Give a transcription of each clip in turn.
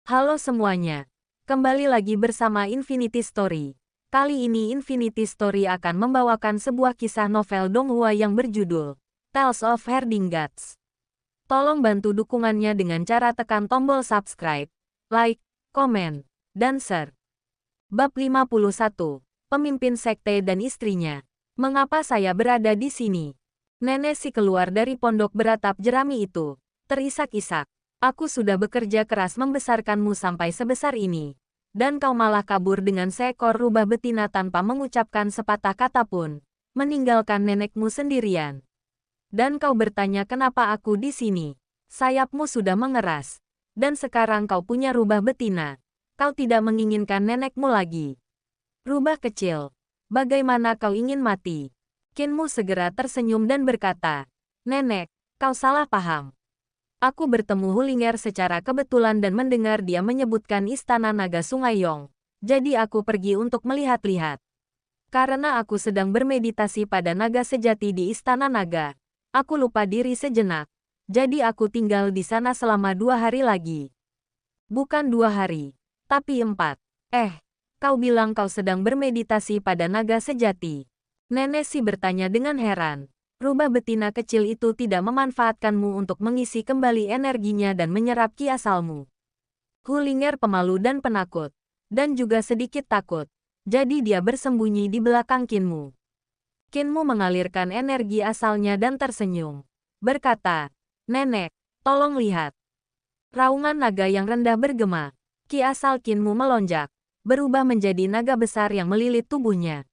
Halo semuanya, kembali lagi bersama Infinity Story. Kali ini Infinity Story akan membawakan sebuah kisah novel Donghua yang berjudul Tales of Herding Gods. Tolong bantu dukungannya dengan cara tekan tombol subscribe, like, komen, dan share. Bab 51, Pemimpin Sekte dan Istrinya. Mengapa saya berada di sini? Nenek si keluar dari pondok beratap jerami itu, terisak-isak. Aku sudah bekerja keras membesarkanmu sampai sebesar ini. Dan kau malah kabur dengan seekor rubah betina tanpa mengucapkan sepatah kata pun, meninggalkan nenekmu sendirian. Dan kau bertanya kenapa aku di sini. Sayapmu sudah mengeras. Dan sekarang kau punya rubah betina. Kau tidak menginginkan nenekmu lagi. Rubah kecil, bagaimana kau ingin mati? Kinmu segera tersenyum dan berkata, Nenek, kau salah paham. Aku bertemu Hulinger secara kebetulan dan mendengar dia menyebutkan Istana Naga Sungai Yong. Jadi aku pergi untuk melihat-lihat. Karena aku sedang bermeditasi pada naga sejati di Istana Naga, aku lupa diri sejenak. Jadi aku tinggal di sana selama 2 hari lagi. Bukan 2 hari, tapi 4. Kau bilang kau sedang bermeditasi pada naga sejati. Nenek si bertanya dengan heran. Rubah betina kecil itu tidak memanfaatkanmu untuk mengisi kembali energinya dan menyerap ki asalmu. Hulinger pemalu dan penakut, dan juga sedikit takut. Jadi dia bersembunyi di belakang Kinmu. Kinmu mengalirkan energi asalnya dan tersenyum. Berkata, Nenek, tolong lihat. Raungan naga yang rendah bergema. Ki asal Kinmu melonjak, berubah menjadi naga besar yang melilit tubuhnya.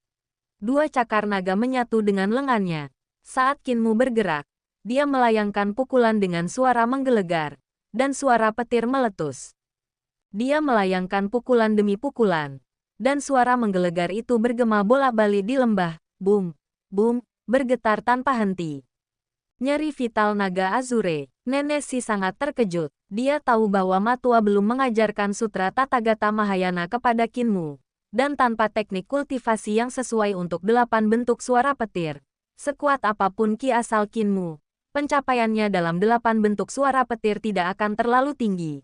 2 cakar naga menyatu dengan lengannya. Saat Kinmu bergerak, dia melayangkan pukulan dengan suara menggelegar, dan suara petir meletus. Dia melayangkan pukulan demi pukulan, dan suara menggelegar itu bergema bolak-balik di lembah, boom, boom, bergetar tanpa henti. Nyeri vital naga Azure, Nenek si sangat terkejut. Dia tahu bahwa Matua belum mengajarkan sutra Tathagata Mahayana kepada Kinmu, dan tanpa teknik kultivasi yang sesuai untuk 8 bentuk suara petir. Sekuat apapun ki asal Kinmu, pencapaiannya dalam 8 bentuk suara petir tidak akan terlalu tinggi.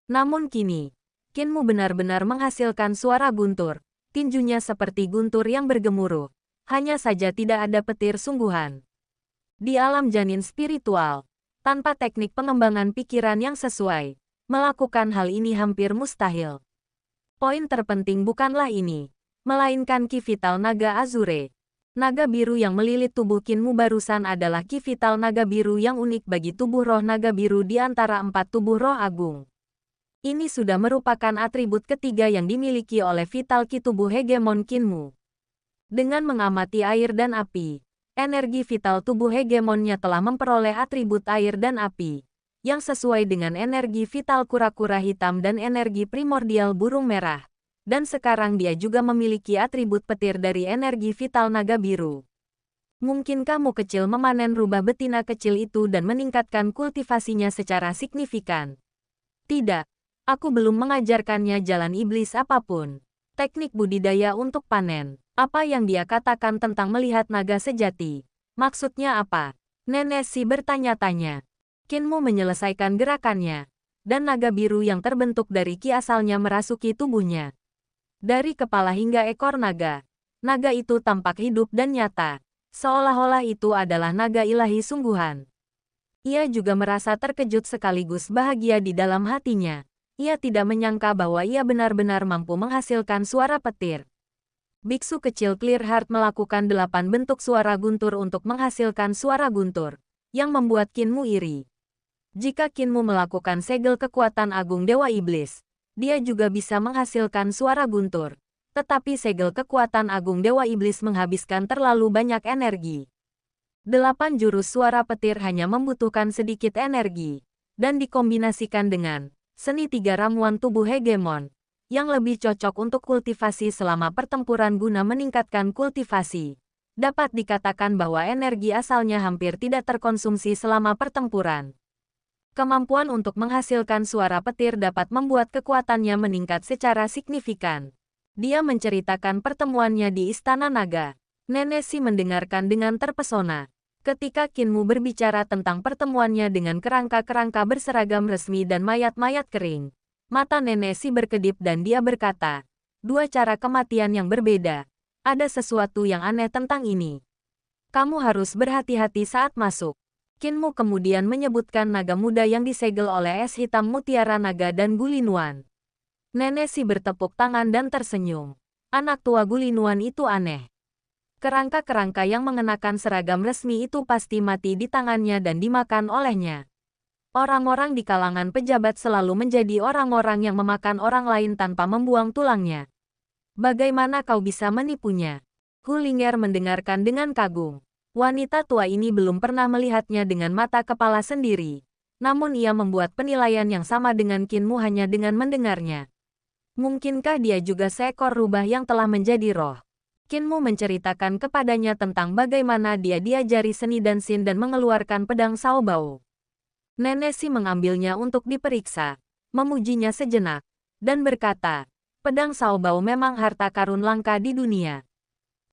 Namun kini, Kinmu benar-benar menghasilkan suara guntur, tinjunya seperti guntur yang bergemuruh, hanya saja tidak ada petir sungguhan. Di alam janin spiritual, tanpa teknik pengembangan pikiran yang sesuai, melakukan hal ini hampir mustahil. Poin terpenting bukanlah ini, melainkan ki vital naga Azure. Naga biru yang melilit tubuh Kinmu barusan adalah ki vital naga biru yang unik bagi tubuh roh naga biru di antara 4 tubuh roh agung. Ini sudah merupakan atribut ketiga yang dimiliki oleh vital ki tubuh hegemon Kinmu. Dengan mengamati air dan api, energi vital tubuh hegemonnya telah memperoleh atribut air dan api, yang sesuai dengan energi vital kura-kura hitam dan energi primordial burung merah. Dan sekarang dia juga memiliki atribut petir dari energi vital naga biru. Mungkin kamu kecil memanen rubah betina kecil itu dan meningkatkan kultivasinya secara signifikan. Tidak, aku belum mengajarkannya jalan iblis apapun. Teknik budidaya untuk panen. Apa yang dia katakan tentang melihat naga sejati? Maksudnya apa? Nenek si bertanya-tanya. Kinmu menyelesaikan gerakannya, dan naga biru yang terbentuk dari ki asalnya merasuki tubuhnya. Dari kepala hingga ekor naga, naga itu tampak hidup dan nyata, seolah-olah itu adalah naga ilahi sungguhan. Ia juga merasa terkejut sekaligus bahagia di dalam hatinya. Ia tidak menyangka bahwa ia benar-benar mampu menghasilkan suara petir. Biksu kecil Clearheart melakukan 8 bentuk suara guntur untuk menghasilkan suara guntur, yang membuat Kinmu iri. Jika Kinmu melakukan segel kekuatan agung Dewa Iblis, dia juga bisa menghasilkan suara guntur. Tetapi segel kekuatan agung Dewa Iblis menghabiskan terlalu banyak energi. 8 jurus suara petir hanya membutuhkan sedikit energi, dan dikombinasikan dengan seni 3 ramuan tubuh hegemon, yang lebih cocok untuk kultivasi selama pertempuran guna meningkatkan kultivasi. Dapat dikatakan bahwa energi asalnya hampir tidak terkonsumsi selama pertempuran. Kemampuan untuk menghasilkan suara petir dapat membuat kekuatannya meningkat secara signifikan. Dia menceritakan pertemuannya di Istana Naga. Nenek si mendengarkan dengan terpesona. Ketika Kinmu berbicara tentang pertemuannya dengan kerangka-kerangka berseragam resmi dan mayat-mayat kering, Mata nenek si berkedip dan dia berkata, dua cara kematian yang berbeda. Ada sesuatu yang aneh tentang ini. Kamu harus berhati-hati saat masuk. Kinmu kemudian menyebutkan naga muda yang disegel oleh es hitam mutiara naga dan Gulinuan. Nenek si bertepuk tangan dan tersenyum. Anak tua Gulinuan itu aneh. Kerangka-kerangka yang mengenakan seragam resmi itu pasti mati di tangannya dan dimakan olehnya. Orang-orang di kalangan pejabat selalu menjadi orang-orang yang memakan orang lain tanpa membuang tulangnya. Bagaimana kau bisa menipunya? Hulinger mendengarkan dengan kagum. Wanita tua ini belum pernah melihatnya dengan mata kepala sendiri. Namun ia membuat penilaian yang sama dengan Kinmu hanya dengan mendengarnya. Mungkinkah dia juga seekor rubah yang telah menjadi roh? Kinmu menceritakan kepadanya tentang bagaimana dia diajari seni dansin dan mengeluarkan pedang Saobao. Nenek si mengambilnya untuk diperiksa, memujinya sejenak, dan berkata, pedang Saobao memang harta karun langka di dunia.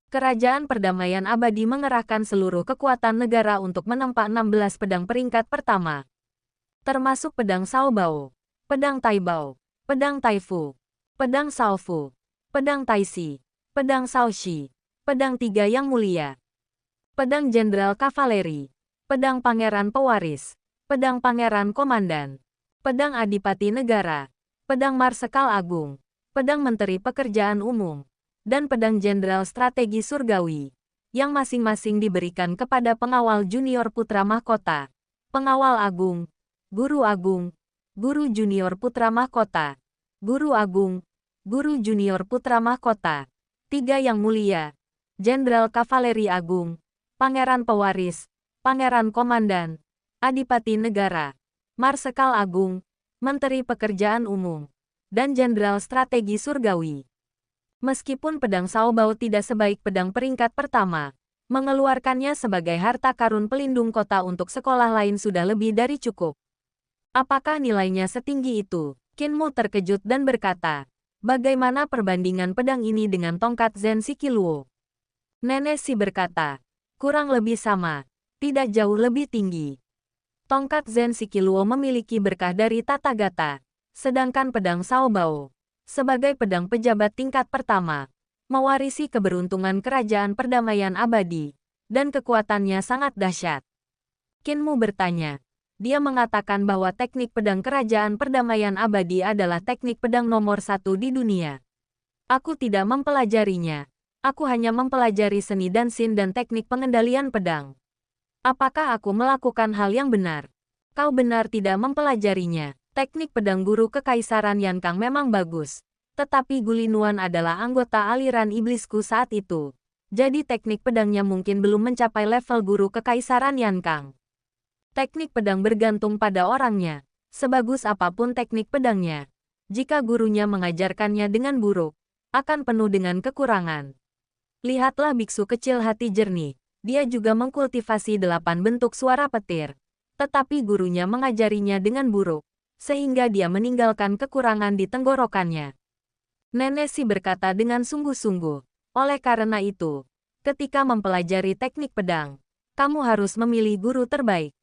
Kerajaan Perdamaian Abadi mengerahkan seluruh kekuatan negara untuk menempa 16 pedang peringkat pertama. Termasuk pedang Saobao, pedang Taibao, pedang Taifu, pedang Shaofu, pedang Taixi, pedang Shaoxi, pedang tiga yang mulia, pedang Jenderal Kavaleri, pedang Pangeran Pewaris, pedang Pangeran Komandan, pedang Adipati Negara, pedang Marsekal Agung, pedang Menteri Pekerjaan Umum, dan pedang Jenderal Strategi Surgawi, yang masing-masing diberikan kepada pengawal junior putra mahkota, pengawal agung, guru junior putra mahkota, guru agung, guru junior putra mahkota, tiga yang mulia, Jenderal Kavaleri Agung, Pangeran Pewaris, Pangeran Komandan, Adipati Negara, Marsekal Agung, Menteri Pekerjaan Umum, dan Jenderal Strategi Surgawi. Meskipun pedang Saobao tidak sebaik pedang peringkat pertama, mengeluarkannya sebagai harta karun pelindung kota untuk sekolah lain sudah lebih dari cukup. Apakah nilainya setinggi itu? Kinmu terkejut dan berkata, bagaimana perbandingan pedang ini dengan tongkat Zen Sikiluo? Nenek si berkata, kurang lebih sama, tidak jauh lebih tinggi. Tongkat Zen Sikiluo memiliki berkah dari Tathagata. Sedangkan pedang Saobao, sebagai pedang pejabat tingkat pertama, mewarisi keberuntungan kerajaan perdamaian abadi, dan kekuatannya sangat dahsyat. Kinmu bertanya. Dia mengatakan bahwa teknik pedang kerajaan perdamaian abadi adalah teknik pedang nomor 1 di dunia. Aku tidak mempelajarinya. Aku hanya mempelajari seni dansin dan teknik pengendalian pedang. Apakah aku melakukan hal yang benar? Kau benar tidak mempelajarinya. Teknik pedang guru Kekaisaran Yankang memang bagus, tetapi Gulinuan adalah anggota aliran iblisku saat itu. Jadi teknik pedangnya mungkin belum mencapai level guru Kekaisaran Yankang. Teknik pedang bergantung pada orangnya. Sebagus apapun teknik pedangnya, jika gurunya mengajarkannya dengan buruk, akan penuh dengan kekurangan. Lihatlah biksu kecil hati jernih. Dia juga mengkultivasi 8 bentuk suara petir, tetapi gurunya mengajarinya dengan buruk, sehingga dia meninggalkan kekurangan di tenggorokannya. Nenek si berkata dengan sungguh-sungguh, oleh karena itu, ketika mempelajari teknik pedang, kamu harus memilih guru terbaik.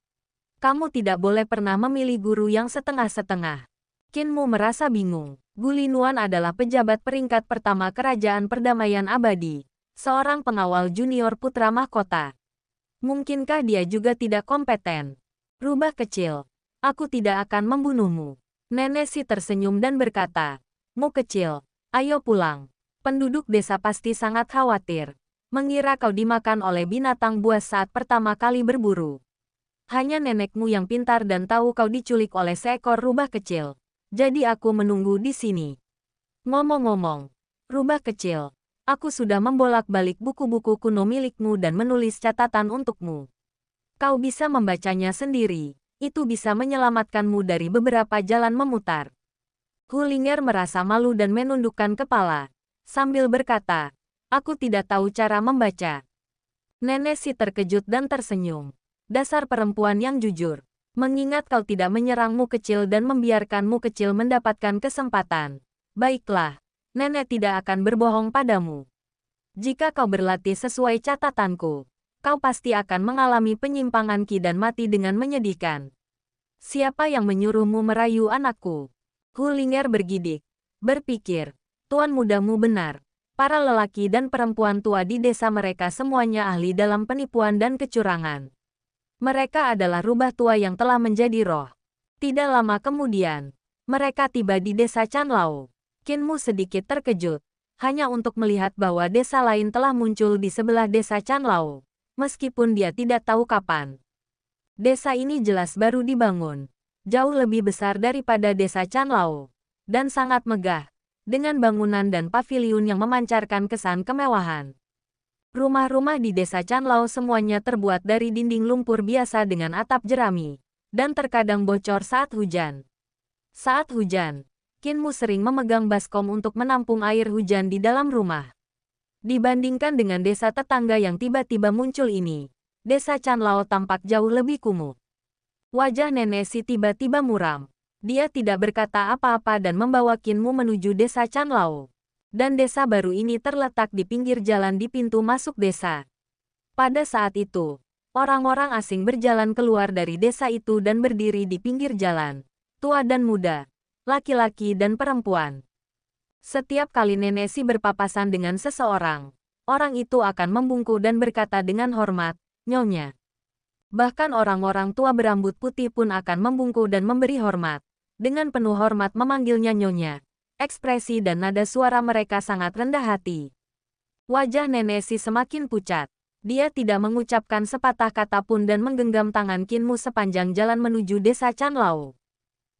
Kamu tidak boleh pernah memilih guru yang setengah-setengah. Kinmu merasa bingung. Gulinuan adalah pejabat peringkat pertama Kerajaan Perdamaian Abadi, seorang pengawal junior putra mahkota. Mungkinkah dia juga tidak kompeten? Rubah kecil. Aku tidak akan membunuhmu. Nenek si tersenyum dan berkata, Mu kecil, ayo pulang. Penduduk desa pasti sangat khawatir, mengira kau dimakan oleh binatang buas saat pertama kali berburu. Hanya nenekmu yang pintar dan tahu kau diculik oleh seekor rubah kecil. Jadi aku menunggu di sini. Ngomong-ngomong, rubah kecil, aku sudah membolak-balik buku-buku kuno milikmu dan menulis catatan untukmu. Kau bisa membacanya sendiri. Itu bisa menyelamatkanmu dari beberapa jalan memutar. Hulinger merasa malu dan menundukkan kepala, sambil berkata, aku tidak tahu cara membaca. Nenek si terkejut dan tersenyum. Dasar perempuan yang jujur. Mengingat kau tidak menyerangmu kecil dan membiarkanmu kecil mendapatkan kesempatan. Baiklah, nenek tidak akan berbohong padamu. Jika kau berlatih sesuai catatanku, kau pasti akan mengalami penyimpangan ki dan mati dengan menyedihkan. Siapa yang menyuruhmu merayu anakku? Hulinger bergidik. Berpikir, tuan mudamu benar. Para lelaki dan perempuan tua di desa mereka semuanya ahli dalam penipuan dan kecurangan. Mereka adalah rubah tua yang telah menjadi roh. Tidak lama kemudian, mereka tiba di desa Chanlao. Qinmu sedikit terkejut, hanya untuk melihat bahwa desa lain telah muncul di sebelah desa Chanlao, meskipun dia tidak tahu kapan. Desa ini jelas baru dibangun, jauh lebih besar daripada desa Chanlao, dan sangat megah, dengan bangunan dan paviliun yang memancarkan kesan kemewahan. Rumah-rumah di desa Chanlao semuanya terbuat dari dinding lumpur biasa dengan atap jerami, dan terkadang bocor saat hujan. Saat hujan, Qinmu sering memegang baskom untuk menampung air hujan di dalam rumah. Dibandingkan dengan desa tetangga yang tiba-tiba muncul ini, desa Chanlao tampak jauh lebih kumuh. Wajah nenek si tiba-tiba muram. Dia tidak berkata apa-apa dan membawa Qinmu menuju desa Chanlao. Dan desa baru ini terletak di pinggir jalan di pintu masuk desa. Pada saat itu, orang-orang asing berjalan keluar dari desa itu dan berdiri di pinggir jalan, tua dan muda, laki-laki dan perempuan. Setiap kali nenek si berpapasan dengan seseorang, orang itu akan membungkuk dan berkata dengan hormat, "Nyonya." Bahkan orang-orang tua berambut putih pun akan membungkuk dan memberi hormat. Dengan penuh hormat memanggilnya Nyonya. Ekspresi dan nada suara mereka sangat rendah hati. Wajah nenek si semakin pucat. Dia tidak mengucapkan sepatah kata pun dan menggenggam tangan Qinmu sepanjang jalan menuju desa Chanlao.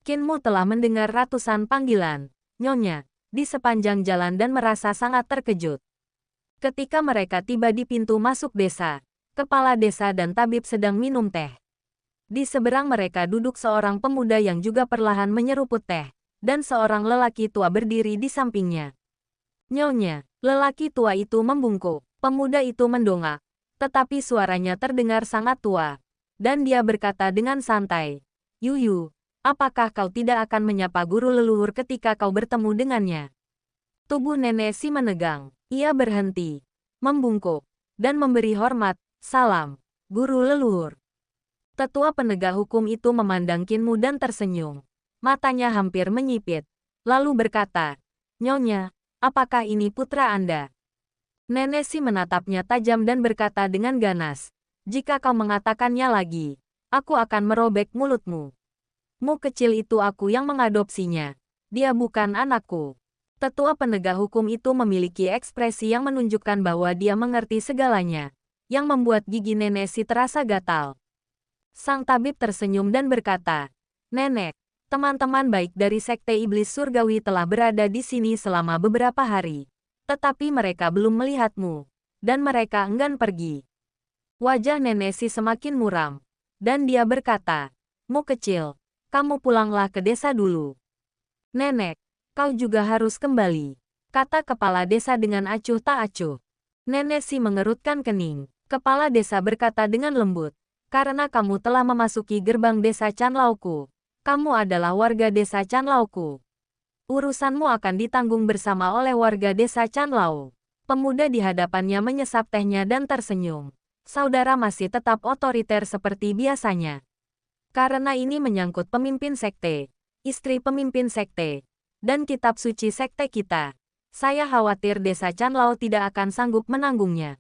Qinmu telah mendengar ratusan panggilan, "Nyonya," di sepanjang jalan dan merasa sangat terkejut. Ketika mereka tiba di pintu masuk desa, kepala desa dan tabib sedang minum teh. Di seberang mereka duduk seorang pemuda yang juga perlahan menyeruput teh, dan seorang lelaki tua berdiri di sampingnya. "Nyonya," lelaki tua itu membungkuk. Pemuda itu mendongak, tetapi suaranya terdengar sangat tua, dan dia berkata dengan santai, "Yuyu, apakah kau tidak akan menyapa guru leluhur ketika kau bertemu dengannya?" Tubuh nenek si menegang. Ia berhenti, membungkuk, dan memberi hormat, "Salam, guru leluhur." Tetua penegak hukum itu memandang Qinmu dan tersenyum. Matanya hampir menyipit, lalu berkata, "Nyonya, apakah ini putra Anda?" Nenek si menatapnya tajam dan berkata dengan ganas, "Jika kau mengatakannya lagi, aku akan merobek mulutmu. Mu kecil itu aku yang mengadopsinya. Dia bukan anakku." Tetua penegak hukum itu memiliki ekspresi yang menunjukkan bahwa dia mengerti segalanya, yang membuat gigi nenek si terasa gatal. Sang tabib tersenyum dan berkata, "Nenek, teman-teman baik dari Sekte Iblis Surgawi telah berada di sini selama beberapa hari. Tetapi mereka belum melihatmu, dan mereka enggan pergi." Wajah nenek si semakin muram, dan dia berkata, "Mu kecil, kamu pulanglah ke desa dulu." "Nenek, kau juga harus kembali," kata kepala desa dengan acuh tak acuh. Nenek si mengerutkan kening. Kepala desa berkata dengan lembut, "Karena kamu telah memasuki gerbang desa Chanlaoku, kamu adalah warga desa Chanlaoku. Urusanmu akan ditanggung bersama oleh warga desa Chanlao." Pemuda di hadapannya menyesap tehnya dan tersenyum. Saudara masih tetap otoriter seperti biasanya. Karena ini menyangkut pemimpin sekte, istri pemimpin sekte, dan kitab suci sekte kita. Saya khawatir desa Chanlao tidak akan sanggup menanggungnya.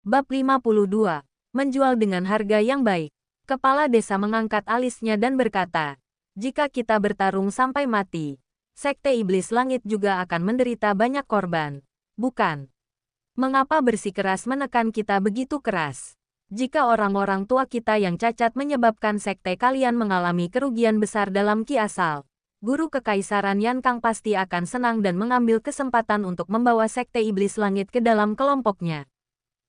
Bab 52. Menjual dengan harga yang baik. Kepala desa mengangkat alisnya dan berkata, "Jika kita bertarung sampai mati, Sekte Iblis Langit juga akan menderita banyak korban, bukan? Mengapa bersikeras menekan kita begitu keras? Jika orang-orang tua kita yang cacat menyebabkan sekte kalian mengalami kerugian besar dalam Ki Asal, guru kekaisaran Yankang pasti akan senang dan mengambil kesempatan untuk membawa Sekte Iblis Langit ke dalam kelompoknya.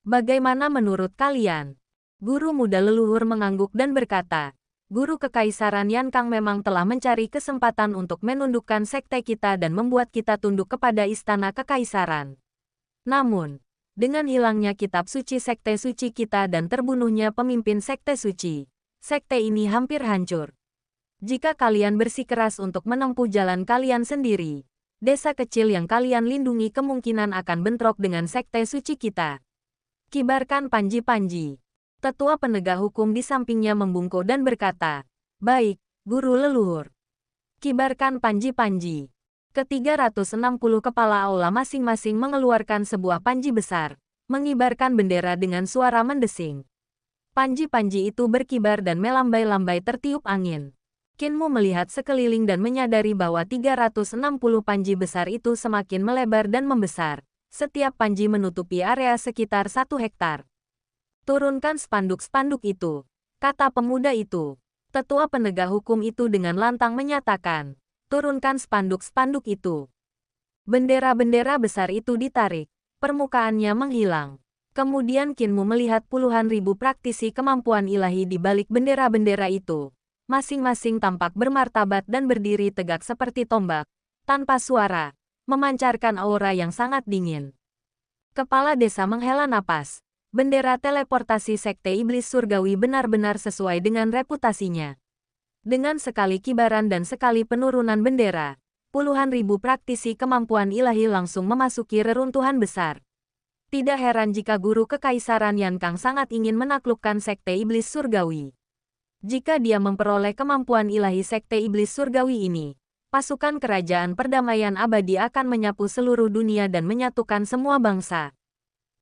Bagaimana menurut kalian?" Guru muda leluhur mengangguk dan berkata, "Guru kekaisaran Yankang memang telah mencari kesempatan untuk menundukkan sekte kita dan membuat kita tunduk kepada istana kekaisaran. Namun, dengan hilangnya kitab suci sekte suci kita dan terbunuhnya pemimpin sekte suci, sekte ini hampir hancur. Jika kalian bersikeras untuk menempuh jalan kalian sendiri, desa kecil yang kalian lindungi kemungkinan akan bentrok dengan sekte suci kita." Kibarkan panji-panji. Tetua penegak hukum di sampingnya membungkuk dan berkata, "Baik, guru leluhur." Kibarkan panji-panji. Ke-360 kepala aula masing-masing mengeluarkan sebuah panji besar, mengibarkan bendera dengan suara mendesing. Panji-panji itu berkibar dan melambai-lambai tertiup angin. Kinmu melihat sekeliling dan menyadari bahwa 360 panji besar itu semakin melebar dan membesar. Setiap panji menutupi area sekitar 1 hektar. Turunkan spanduk-spanduk itu, kata pemuda itu. Tetua penegak hukum itu dengan lantang menyatakan, turunkan spanduk-spanduk itu. Bendera-bendera besar itu ditarik, permukaannya menghilang. Kemudian Kinmu melihat puluhan ribu praktisi kemampuan ilahi di balik bendera-bendera itu. Masing-masing tampak bermartabat dan berdiri tegak seperti tombak, tanpa suara, memancarkan aura yang sangat dingin. Kepala desa menghela napas. Bendera teleportasi Sekte Iblis Surgawi benar-benar sesuai dengan reputasinya. Dengan sekali kibaran dan sekali penurunan bendera, puluhan ribu praktisi kemampuan ilahi langsung memasuki reruntuhan besar. Tidak heran jika guru kekaisaran Yankang sangat ingin menaklukkan Sekte Iblis Surgawi. Jika dia memperoleh kemampuan ilahi Sekte Iblis Surgawi ini, pasukan kerajaan perdamaian abadi akan menyapu seluruh dunia dan menyatukan semua bangsa.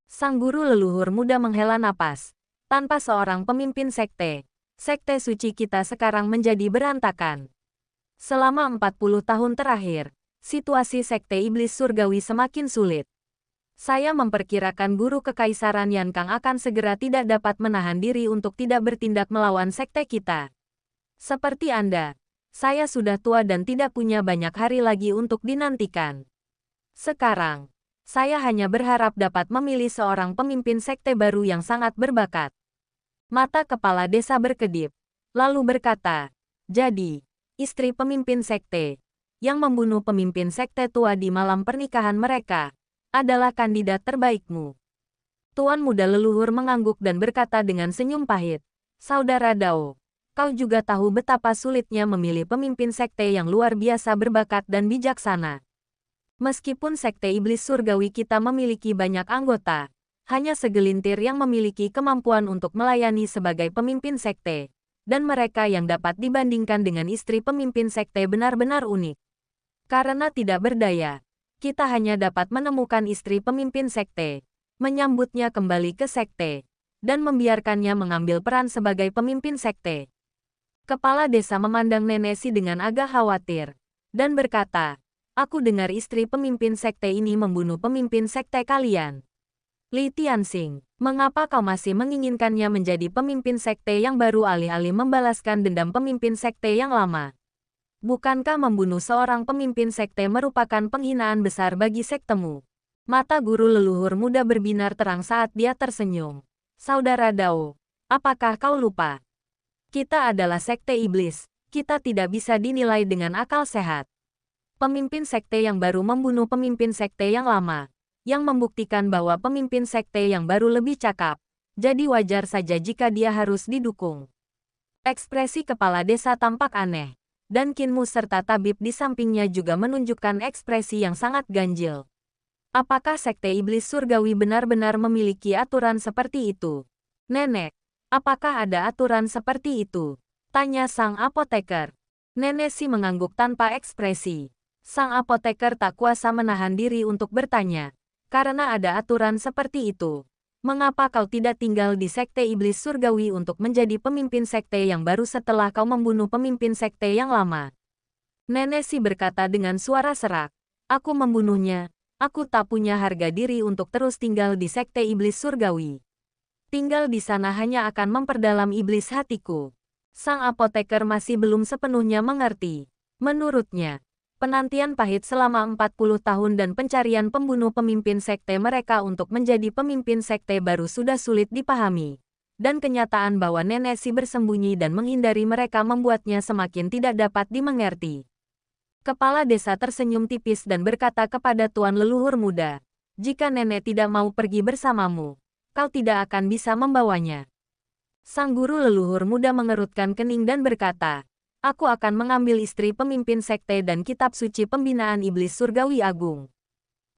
Sang guru leluhur muda menghela napas. Tanpa seorang pemimpin sekte, sekte suci kita sekarang menjadi berantakan. Selama 40 tahun terakhir, situasi Sekte Iblis Surgawi semakin sulit. Saya memperkirakan guru kekaisaran Yankang akan segera tidak dapat menahan diri untuk tidak bertindak melawan sekte kita. Seperti Anda, saya sudah tua dan tidak punya banyak hari lagi untuk dinantikan. Sekarang, saya hanya berharap dapat memilih seorang pemimpin sekte baru yang sangat berbakat. Mata kepala desa berkedip, lalu berkata, jadi, istri pemimpin sekte, yang membunuh pemimpin sekte tua di malam pernikahan mereka, adalah kandidat terbaikmu. Tuan muda leluhur mengangguk dan berkata dengan senyum pahit, Saudara Dao, kau juga tahu betapa sulitnya memilih pemimpin sekte yang luar biasa berbakat dan bijaksana. Meskipun Sekte Iblis Surgawi kita memiliki banyak anggota, hanya segelintir yang memiliki kemampuan untuk melayani sebagai pemimpin sekte, dan mereka yang dapat dibandingkan dengan istri pemimpin sekte benar-benar unik. Karena tidak berdaya, kita hanya dapat menemukan istri pemimpin sekte, menyambutnya kembali ke sekte, dan membiarkannya mengambil peran sebagai pemimpin sekte. Kepala desa memandang Nenek Si dengan agak khawatir, dan berkata, aku dengar istri pemimpin sekte ini membunuh pemimpin sekte kalian. Li Tianxing, mengapa kau masih menginginkannya menjadi pemimpin sekte yang baru alih-alih membalaskan dendam pemimpin sekte yang lama? Bukankah membunuh seorang pemimpin sekte merupakan penghinaan besar bagi sektemu? Mata guru leluhur muda berbinar terang saat dia tersenyum. Saudara Dao, apakah kau lupa? Kita adalah sekte iblis, kita tidak bisa dinilai dengan akal sehat. Pemimpin sekte yang baru membunuh pemimpin sekte yang lama, yang membuktikan bahwa pemimpin sekte yang baru lebih cakap, jadi wajar saja jika dia harus didukung. Ekspresi kepala desa tampak aneh, dan Kinmu serta tabib di sampingnya juga menunjukkan ekspresi yang sangat ganjil. Apakah Sekte Iblis Surgawi benar-benar memiliki aturan seperti itu? Nenek, apakah ada aturan seperti itu? Tanya sang apoteker. Nenek Si mengangguk tanpa ekspresi. Sang apoteker tak kuasa menahan diri untuk bertanya. Karena ada aturan seperti itu, mengapa kau tidak tinggal di Sekte Iblis Surgawi untuk menjadi pemimpin sekte yang baru setelah kau membunuh pemimpin sekte yang lama? Nenek Si berkata dengan suara serak, aku membunuhnya, aku tak punya harga diri untuk terus tinggal di Sekte Iblis Surgawi. Tinggal di sana hanya akan memperdalam iblis hatiku. Sang apoteker masih belum sepenuhnya mengerti. Menurutnya, penantian pahit selama 40 tahun dan pencarian pembunuh pemimpin sekte mereka untuk menjadi pemimpin sekte baru sudah sulit dipahami. Dan kenyataan bahwa Nenek Si bersembunyi dan menghindari mereka membuatnya semakin tidak dapat dimengerti. Kepala desa tersenyum tipis dan berkata kepada tuan leluhur muda, jika Nenek tidak mau pergi bersamamu, kau tidak akan bisa membawanya. Sang guru leluhur muda mengerutkan kening dan berkata, aku akan mengambil istri pemimpin sekte dan kitab suci pembinaan iblis surgawi agung.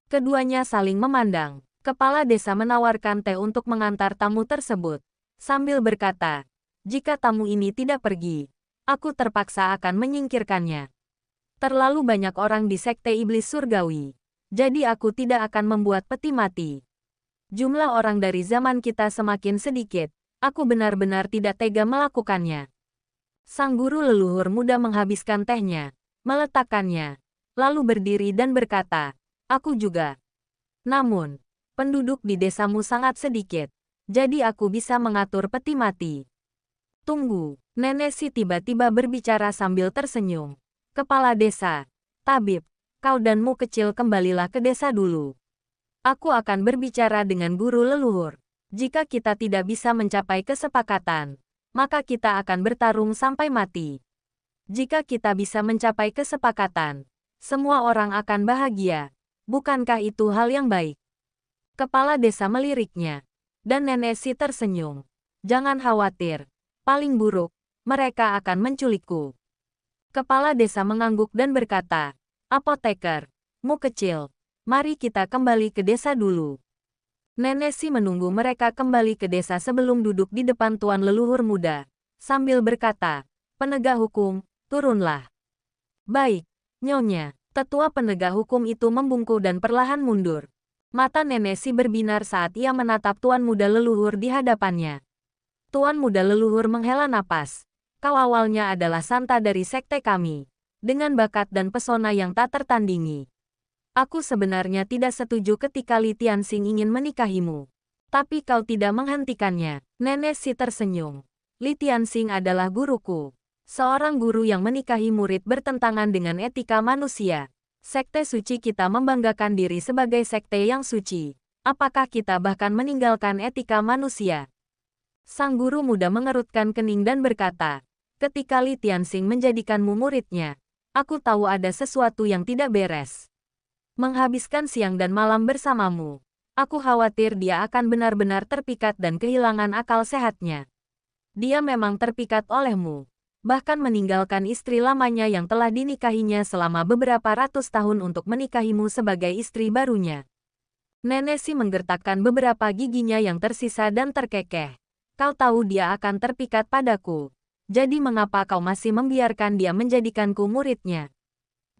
Keduanya saling memandang. Kepala desa menawarkan teh untuk mengantar tamu tersebut, sambil berkata, jika tamu ini tidak pergi, aku terpaksa akan menyingkirkannya. Terlalu banyak orang di Sekte Iblis Surgawi. Jadi aku tidak akan membuat peti mati. Jumlah orang dari zaman kita semakin sedikit. Aku benar-benar tidak tega melakukannya. Sang guru leluhur muda menghabiskan tehnya, meletakkannya, lalu berdiri dan berkata, aku juga. Namun, penduduk di desamu sangat sedikit. Jadi aku bisa mengatur peti mati. Tunggu, Nenek Si tiba-tiba berbicara sambil tersenyum. Kepala desa, tabib, kau dan Mu kecil kembalilah ke desa dulu. Aku akan berbicara dengan guru leluhur. Jika kita tidak bisa mencapai kesepakatan, maka kita akan bertarung sampai mati. Jika kita bisa mencapai kesepakatan, semua orang akan bahagia. Bukankah itu hal yang baik? Kepala desa meliriknya. Dan Nenek Si tersenyum. Jangan khawatir. Paling buruk, mereka akan menculikku. Kepala desa mengangguk dan berkata, apoteker, Mu kecil, mari kita kembali ke desa dulu. Nenek Si menunggu mereka kembali ke desa sebelum duduk di depan tuan leluhur muda, sambil berkata, penegak hukum, turunlah. Baik, Nyonya. Tetua penegak hukum itu membungkuk dan perlahan mundur. Mata Nenek Si berbinar saat ia menatap tuan muda leluhur di hadapannya. Tuan muda leluhur menghela napas. Kau awalnya adalah santa dari sekte kami, dengan bakat dan pesona yang tak tertandingi. Aku sebenarnya tidak setuju ketika Li Tianxing ingin menikahimu. Tapi kau tidak menghentikannya. Nenek Si tersenyum. Li Tianxing adalah guruku. Seorang guru yang menikahi murid bertentangan dengan etika manusia. Sekte suci kita membanggakan diri sebagai sekte yang suci. Apakah kita bahkan meninggalkan etika manusia? Sang guru muda mengerutkan kening dan berkata, ketika Li Tianxing menjadikanmu muridnya, aku tahu ada sesuatu yang tidak beres. Menghabiskan siang dan malam bersamamu, aku khawatir dia akan benar-benar terpikat dan kehilangan akal sehatnya. Dia memang terpikat olehmu. Bahkan meninggalkan istri lamanya yang telah dinikahinya selama beberapa ratus tahun untuk menikahimu sebagai istri barunya. Nenek Si menggertakkan beberapa giginya yang tersisa dan terkekeh. Kau tahu dia akan terpikat padaku. Jadi mengapa kau masih membiarkan dia menjadikanku muridnya?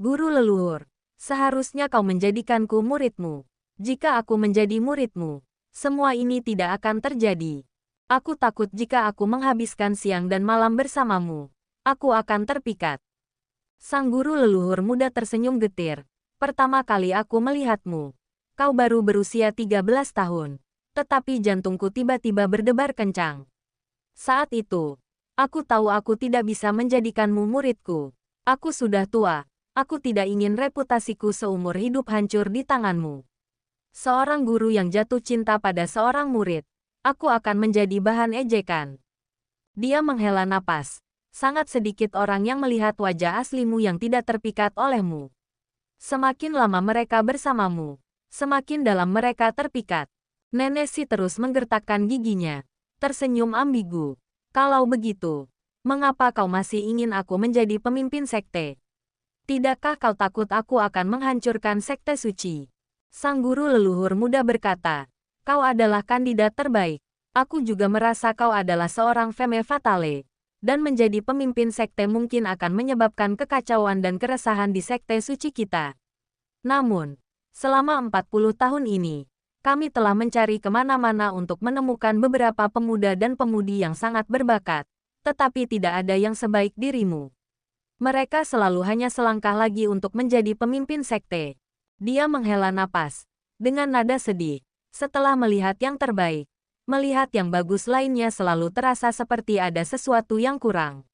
Guru leluhur, seharusnya kau menjadikanku muridmu. Jika aku menjadi muridmu, semua ini tidak akan terjadi. Aku takut jika aku menghabiskan siang dan malam bersamamu, aku akan terpikat. Sang guru leluhur muda tersenyum getir. Pertama kali aku melihatmu, kau baru berusia 13 tahun. Tetapi jantungku tiba-tiba berdebar kencang. Saat itu, aku tahu aku tidak bisa menjadikanmu muridku. Aku sudah tua, aku tidak ingin reputasiku seumur hidup hancur di tanganmu. Seorang guru yang jatuh cinta pada seorang murid, aku akan menjadi bahan ejekan. Dia menghela napas. Sangat sedikit orang yang melihat wajah aslimu yang tidak terpikat olehmu. Semakin lama mereka bersamamu, semakin dalam mereka terpikat. Nenek Si terus menggertakkan giginya, tersenyum ambigu. Kalau begitu, mengapa kau masih ingin aku menjadi pemimpin sekte? Tidakkah kau takut aku akan menghancurkan sekte suci? Sang guru leluhur muda berkata, kau adalah kandidat terbaik. Aku juga merasa kau adalah seorang femme fatale. Dan menjadi pemimpin sekte mungkin akan menyebabkan kekacauan dan keresahan di sekte suci kita. Namun, selama 40 tahun ini, kami telah mencari kemana-mana untuk menemukan beberapa pemuda dan pemudi yang sangat berbakat, tetapi tidak ada yang sebaik dirimu. Mereka selalu hanya selangkah lagi untuk menjadi pemimpin sekte. Dia menghela napas, dengan nada sedih, setelah melihat yang terbaik. Melihat yang bagus lainnya selalu terasa seperti ada sesuatu yang kurang.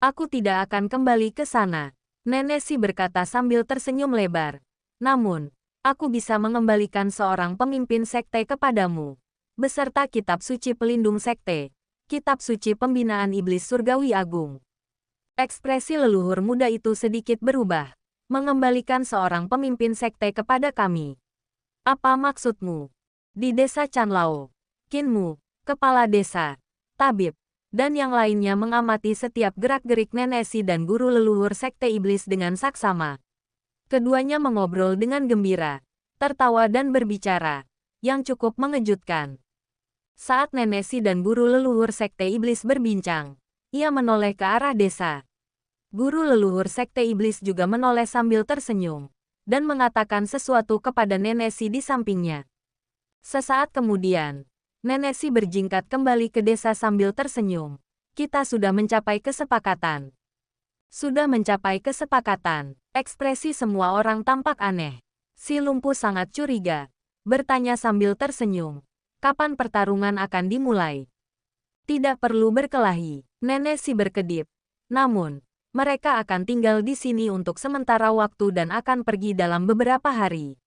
Aku tidak akan kembali ke sana, Nenek Si berkata sambil tersenyum lebar. Namun, aku bisa mengembalikan seorang pemimpin sekte kepadamu, beserta kitab suci pelindung sekte, kitab suci pembinaan iblis surgawi agung. Ekspresi leluhur muda itu sedikit berubah, mengembalikan seorang pemimpin sekte kepada kami. Apa maksudmu? Di desa Chanlao, Kinmu, kepala desa, tabib, dan yang lainnya mengamati setiap gerak-gerik Nenek Si dan guru leluhur sekte iblis dengan saksama. Keduanya mengobrol dengan gembira, tertawa dan berbicara, yang cukup mengejutkan. Saat Nenek Si dan guru leluhur sekte iblis berbincang, ia menoleh ke arah desa. Guru leluhur Sekte Iblis juga menoleh sambil tersenyum, dan mengatakan sesuatu kepada Nenek Si di sampingnya. Sesaat kemudian, Nenek Si berjingkat kembali ke desa sambil tersenyum. Kita sudah mencapai kesepakatan. Sudah mencapai kesepakatan. Ekspresi semua orang tampak aneh. Si lumpuh sangat curiga, bertanya sambil tersenyum. Kapan pertarungan akan dimulai? Tidak perlu berkelahi. Nenek Si berkedip. Namun, mereka akan tinggal di sini untuk sementara waktu dan akan pergi dalam beberapa hari.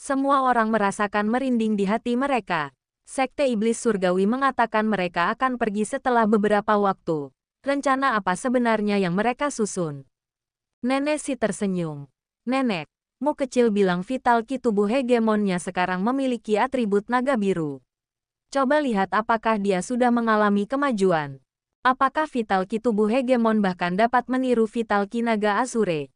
Semua orang merasakan merinding di hati mereka. Sekte Iblis Surgawi mengatakan mereka akan pergi setelah beberapa waktu. Rencana apa sebenarnya yang mereka susun? Nenek Si tersenyum. Nenek, Mu kecil bilang vital ki tubuh hegemonnya sekarang memiliki atribut naga biru. Coba lihat apakah dia sudah mengalami kemajuan. Apakah vital ki tubuh hegemon bahkan dapat meniru vital ki naga Azure?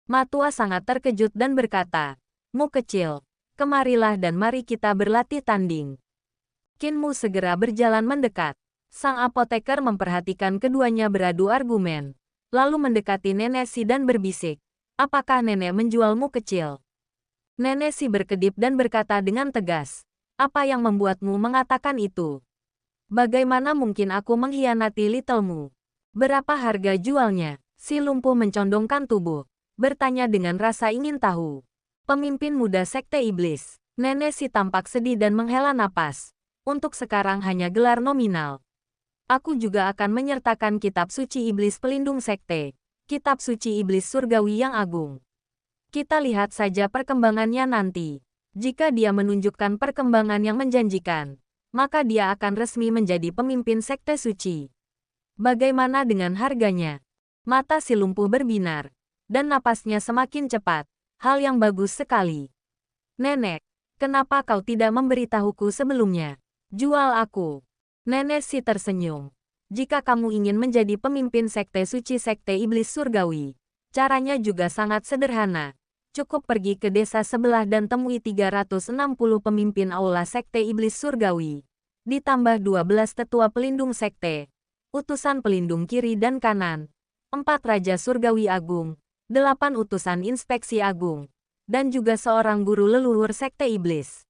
Matua sangat terkejut dan berkata, Mu kecil, kemarilah dan mari kita berlatih tanding. Kinmu segera berjalan mendekat. Sang apoteker memperhatikan keduanya beradu argumen, lalu mendekati Nenek Si dan berbisik. Apakah nenek menjualmu kecil? Nenek Si berkedip dan berkata dengan tegas. Apa yang membuatmu mengatakan itu? Bagaimana mungkin aku mengkhianati Littlemu? Berapa harga jualnya? Si lumpuh mencondongkan tubuh, bertanya dengan rasa ingin tahu. Pemimpin muda Sekte Iblis. Nenek Si tampak sedih dan menghela napas. Untuk sekarang hanya gelar nominal. Aku juga akan menyertakan kitab suci iblis pelindung sekte. Kitab suci iblis surgawi yang agung. Kita lihat saja perkembangannya nanti. Jika dia menunjukkan perkembangan yang menjanjikan, maka dia akan resmi menjadi pemimpin sekte suci. Bagaimana dengan harganya? Mata si lumpuh berbinar, dan napasnya semakin cepat. Hal yang bagus sekali. Nenek, kenapa kau tidak memberitahuku sebelumnya? Jual aku. Nenek Si tersenyum. Jika kamu ingin menjadi pemimpin sekte suci sekte iblis surgawi, caranya juga sangat sederhana. Cukup pergi ke desa sebelah dan temui 360 pemimpin aula sekte iblis surgawi. Ditambah 12 tetua pelindung sekte, utusan pelindung kiri dan kanan, 4 raja surgawi agung, 8 utusan inspeksi agung, dan juga seorang guru leluhur sekte iblis.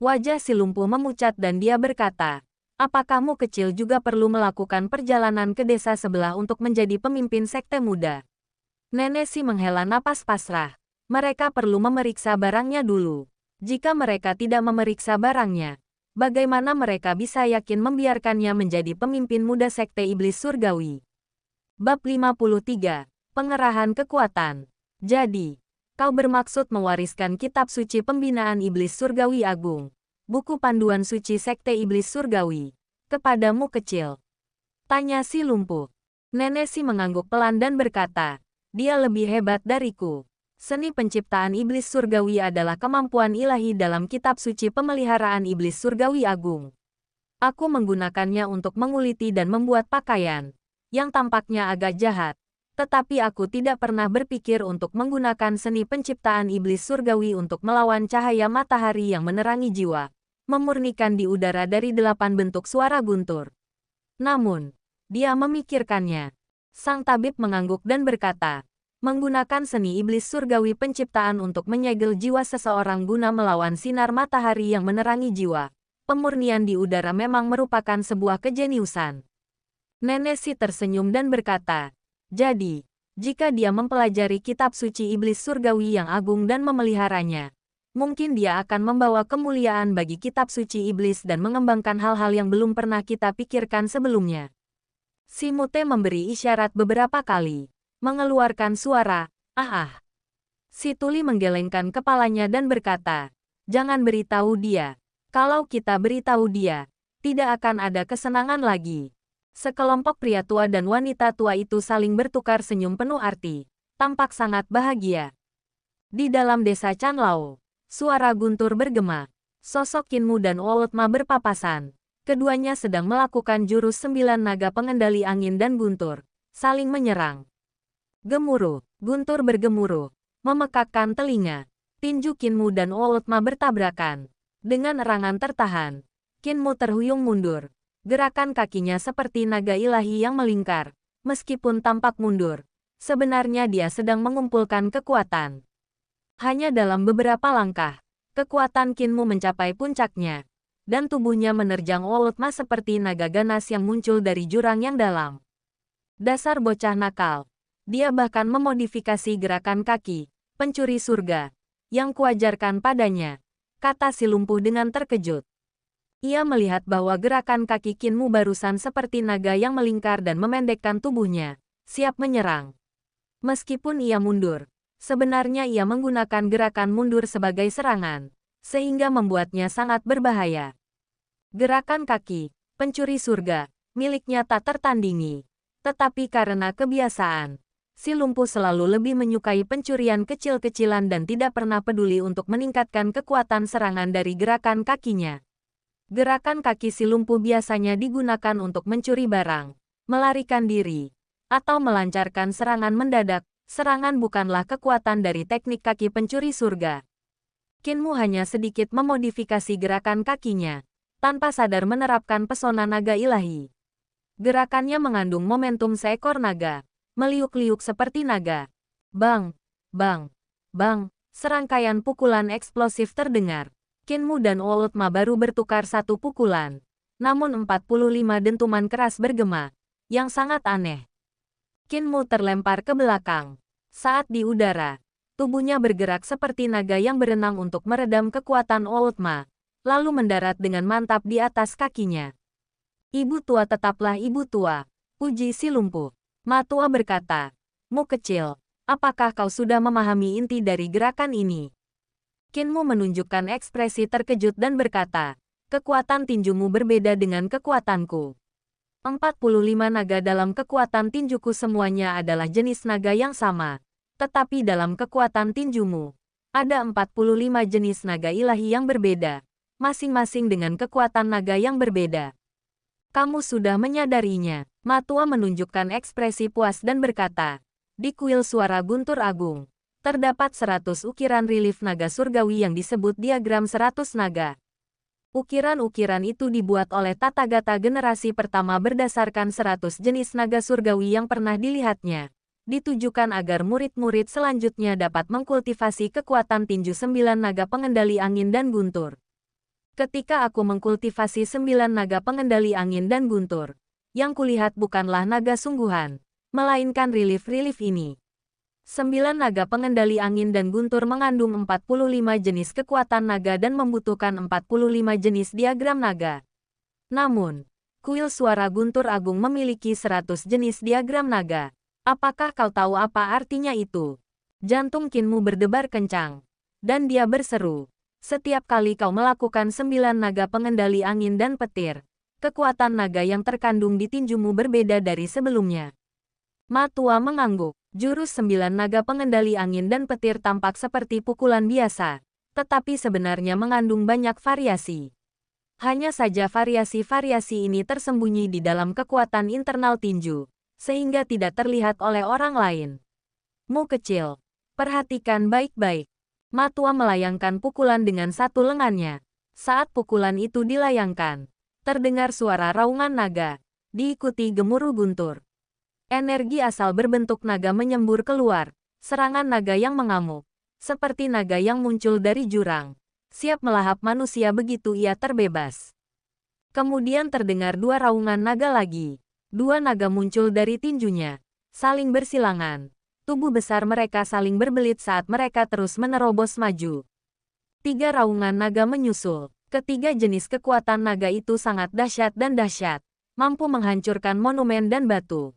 Wajah si lumpuh memucat dan dia berkata, apa kamu kecil juga perlu melakukan perjalanan ke desa sebelah untuk menjadi pemimpin sekte muda? Nenek Si menghela napas pasrah. Mereka perlu memeriksa barangnya dulu. Jika mereka tidak memeriksa barangnya, bagaimana mereka bisa yakin membiarkannya menjadi pemimpin muda sekte iblis surgawi? Bab 53. Pengerahan kekuatan. Jadi, kau bermaksud mewariskan kitab suci pembinaan iblis surgawi agung, buku panduan suci sekte iblis surgawi, kepadamu kecil? Tanya si lumpuh. Nenek Si mengangguk pelan dan berkata, dia lebih hebat dariku. Seni penciptaan iblis surgawi adalah kemampuan ilahi dalam kitab suci pemeliharaan iblis surgawi agung. Aku menggunakannya untuk menguliti dan membuat pakaian, yang tampaknya agak jahat. Tetapi aku tidak pernah berpikir untuk menggunakan seni penciptaan iblis surgawi untuk melawan cahaya matahari yang menerangi jiwa, memurnikan di udara dari 8 bentuk suara guntur. Namun, dia memikirkannya. Sang tabib mengangguk dan berkata, menggunakan seni iblis surgawi penciptaan untuk menyegel jiwa seseorang guna melawan sinar matahari yang menerangi jiwa. Pemurnian di udara memang merupakan sebuah kejeniusan. Nenek Si tersenyum dan berkata, jadi, jika dia mempelajari kitab suci iblis surgawi yang agung dan memeliharanya, mungkin dia akan membawa kemuliaan bagi kitab suci iblis dan mengembangkan hal-hal yang belum pernah kita pikirkan sebelumnya. Si Mute memberi isyarat beberapa kali, mengeluarkan suara, ah. Si Tuli menggelengkan kepalanya dan berkata, jangan beritahu dia. Kalau kita beritahu dia, tidak akan ada kesenangan lagi. Sekelompok pria tua dan wanita tua itu saling bertukar senyum penuh arti, tampak sangat bahagia. Di dalam desa Chanlao, suara guntur bergema. Sosok Kinmu dan Wolotma berpapasan. Keduanya sedang melakukan jurus 9 naga pengendali angin dan guntur, saling menyerang. Gemuruh, guntur bergemuruh, memekakkan telinga. Tinju Kinmu dan Wolotma bertabrakan. Dengan erangan tertahan, Kinmu terhuyung mundur. Gerakan kakinya seperti naga ilahi yang melingkar. Meskipun tampak mundur, Sebenarnya dia sedang mengumpulkan kekuatan. Hanya dalam beberapa langkah, kekuatan Qinmu mencapai puncaknya, dan tubuhnya menerjang Old Ma seperti naga ganas yang muncul dari jurang yang dalam. Dasar bocah nakal. Dia bahkan memodifikasi gerakan kaki, pencuri surga, yang kuajarkan padanya, kata si lumpuh dengan terkejut. Ia melihat bahwa gerakan kaki Qinmu barusan seperti naga yang melingkar dan memendekkan tubuhnya, siap menyerang. Meskipun ia mundur, sebenarnya ia menggunakan gerakan mundur sebagai serangan, sehingga membuatnya sangat berbahaya. Gerakan kaki, pencuri surga, miliknya tak tertandingi. Tetapi karena kebiasaan, si lumpuh selalu lebih menyukai pencurian kecil-kecilan dan tidak pernah peduli untuk meningkatkan kekuatan serangan dari gerakan kakinya. Gerakan kaki si lumpuh biasanya digunakan untuk mencuri barang, melarikan diri, atau melancarkan serangan mendadak. Serangan bukanlah kekuatan dari teknik kaki pencuri surga. Qinmu hanya sedikit memodifikasi gerakan kakinya, tanpa sadar menerapkan pesona naga ilahi. Gerakannya mengandung momentum seekor naga, meliuk-liuk seperti naga. Bang, bang, bang, serangkaian pukulan eksplosif terdengar. Qinmu dan Old Ma baru bertukar satu pukulan, namun 45 dentuman keras bergema, yang sangat aneh. Qinmu terlempar ke belakang. Saat di udara, tubuhnya bergerak seperti naga yang berenang untuk meredam kekuatan Old Ma, lalu mendarat dengan mantap di atas kakinya. Ibu tua tetaplah ibu tua, puji si lumpuh. Ma tua berkata, "Mu kecil, apakah kau sudah memahami inti dari gerakan ini?" Qinmu menunjukkan ekspresi terkejut dan berkata, "Kekuatan tinjumu berbeda dengan kekuatanku. 45 naga dalam kekuatan tinjuku semuanya adalah jenis naga yang sama. Tetapi dalam kekuatan tinjumu, ada 45 jenis naga ilahi yang berbeda, masing-masing dengan kekuatan naga yang berbeda. Kamu sudah menyadarinya." Ma tua menunjukkan ekspresi puas dan berkata, "Di kuil suara guntur agung, terdapat 100 ukiran relief naga surgawi yang disebut diagram 100 naga. Ukiran-ukiran itu dibuat oleh Tathagata generasi pertama berdasarkan 100 jenis naga surgawi yang pernah dilihatnya, ditujukan agar murid-murid selanjutnya dapat mengkultivasi kekuatan tinju 9 naga pengendali angin dan guntur. Ketika aku mengkultivasi 9 naga pengendali angin dan guntur, yang kulihat bukanlah naga sungguhan, melainkan relief-relief ini. 9 naga pengendali angin dan guntur mengandung 45 jenis kekuatan naga dan membutuhkan 45 jenis diagram naga. Namun, kuil suara guntur agung memiliki 100 jenis diagram naga. Apakah kau tahu apa artinya itu?" Jantung Qinmu berdebar kencang, dan dia berseru, "Setiap kali kau melakukan 9 naga pengendali angin dan petir, kekuatan naga yang terkandung di tinjumu berbeda dari sebelumnya." Ma tua mengangguk. Jurus 9 naga pengendali angin dan petir tampak seperti pukulan biasa, tetapi sebenarnya mengandung banyak variasi. Hanya saja variasi-variasi ini tersembunyi di dalam kekuatan internal tinju, sehingga tidak terlihat oleh orang lain. "Mu kecil, perhatikan baik-baik." Ma tua melayangkan pukulan dengan satu lengannya. Saat pukulan itu dilayangkan, terdengar suara raungan naga, diikuti gemuruh guntur. Energi asal berbentuk naga menyembur keluar, serangan naga yang mengamuk, seperti naga yang muncul dari jurang, siap melahap manusia begitu ia terbebas. Kemudian terdengar 2 raungan naga lagi. 2 naga muncul dari tinjunya, saling bersilangan. Tubuh besar mereka saling berbelit saat mereka terus menerobos maju. 3 raungan naga menyusul. Ketiga jenis kekuatan naga itu sangat dahsyat dan dahsyat, mampu menghancurkan monumen dan batu.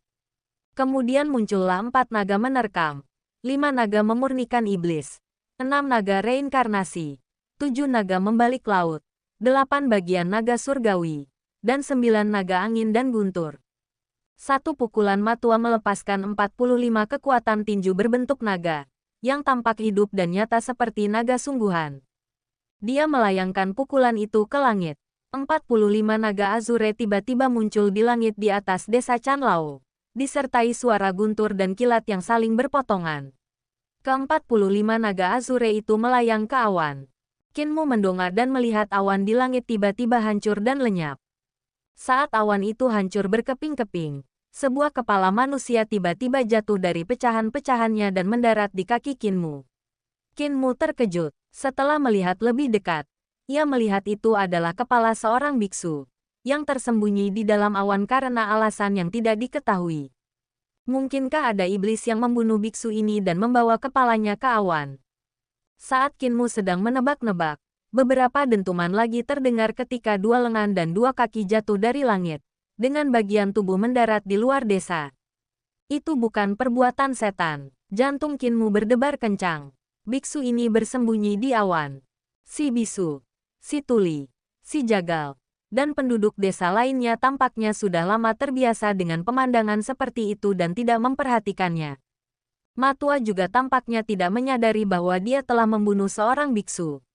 Kemudian muncullah 4 naga menerkam, 5 naga memurnikan iblis, 6 naga reinkarnasi, 7 naga membalik laut, 8 bagian naga surgawi, dan 9 naga angin dan guntur. Satu pukulan Ma tua melepaskan 45 kekuatan tinju berbentuk naga, yang tampak hidup dan nyata seperti naga sungguhan. Dia melayangkan pukulan itu ke langit. 45 naga azure tiba-tiba muncul di langit di atas desa Chanlao, disertai suara guntur dan kilat yang saling berpotongan. Ke-45 naga azure itu melayang ke awan. Qinmu mendongak dan melihat awan di langit tiba-tiba hancur dan lenyap. Saat awan itu hancur berkeping-keping, Sebuah kepala manusia tiba-tiba jatuh dari pecahan-pecahannya dan mendarat di kaki Kinmu. Kinmu terkejut. Setelah melihat lebih dekat, ia melihat itu adalah kepala seorang biksu yang tersembunyi di dalam awan karena alasan yang tidak diketahui. Mungkinkah ada iblis yang membunuh biksu ini dan membawa kepalanya ke awan? Saat Kinmu sedang menebak-nebak, beberapa dentuman lagi terdengar ketika dua lengan dan dua kaki jatuh dari langit, dengan bagian tubuh mendarat di luar desa. Itu bukan perbuatan setan. Jantung Kinmu berdebar kencang. Biksu ini bersembunyi di awan. Si bisu, si tuli, si jagal, dan penduduk desa lainnya tampaknya sudah lama terbiasa dengan pemandangan seperti itu dan tidak memperhatikannya. Matua juga tampaknya tidak menyadari bahwa dia telah membunuh seorang biksu.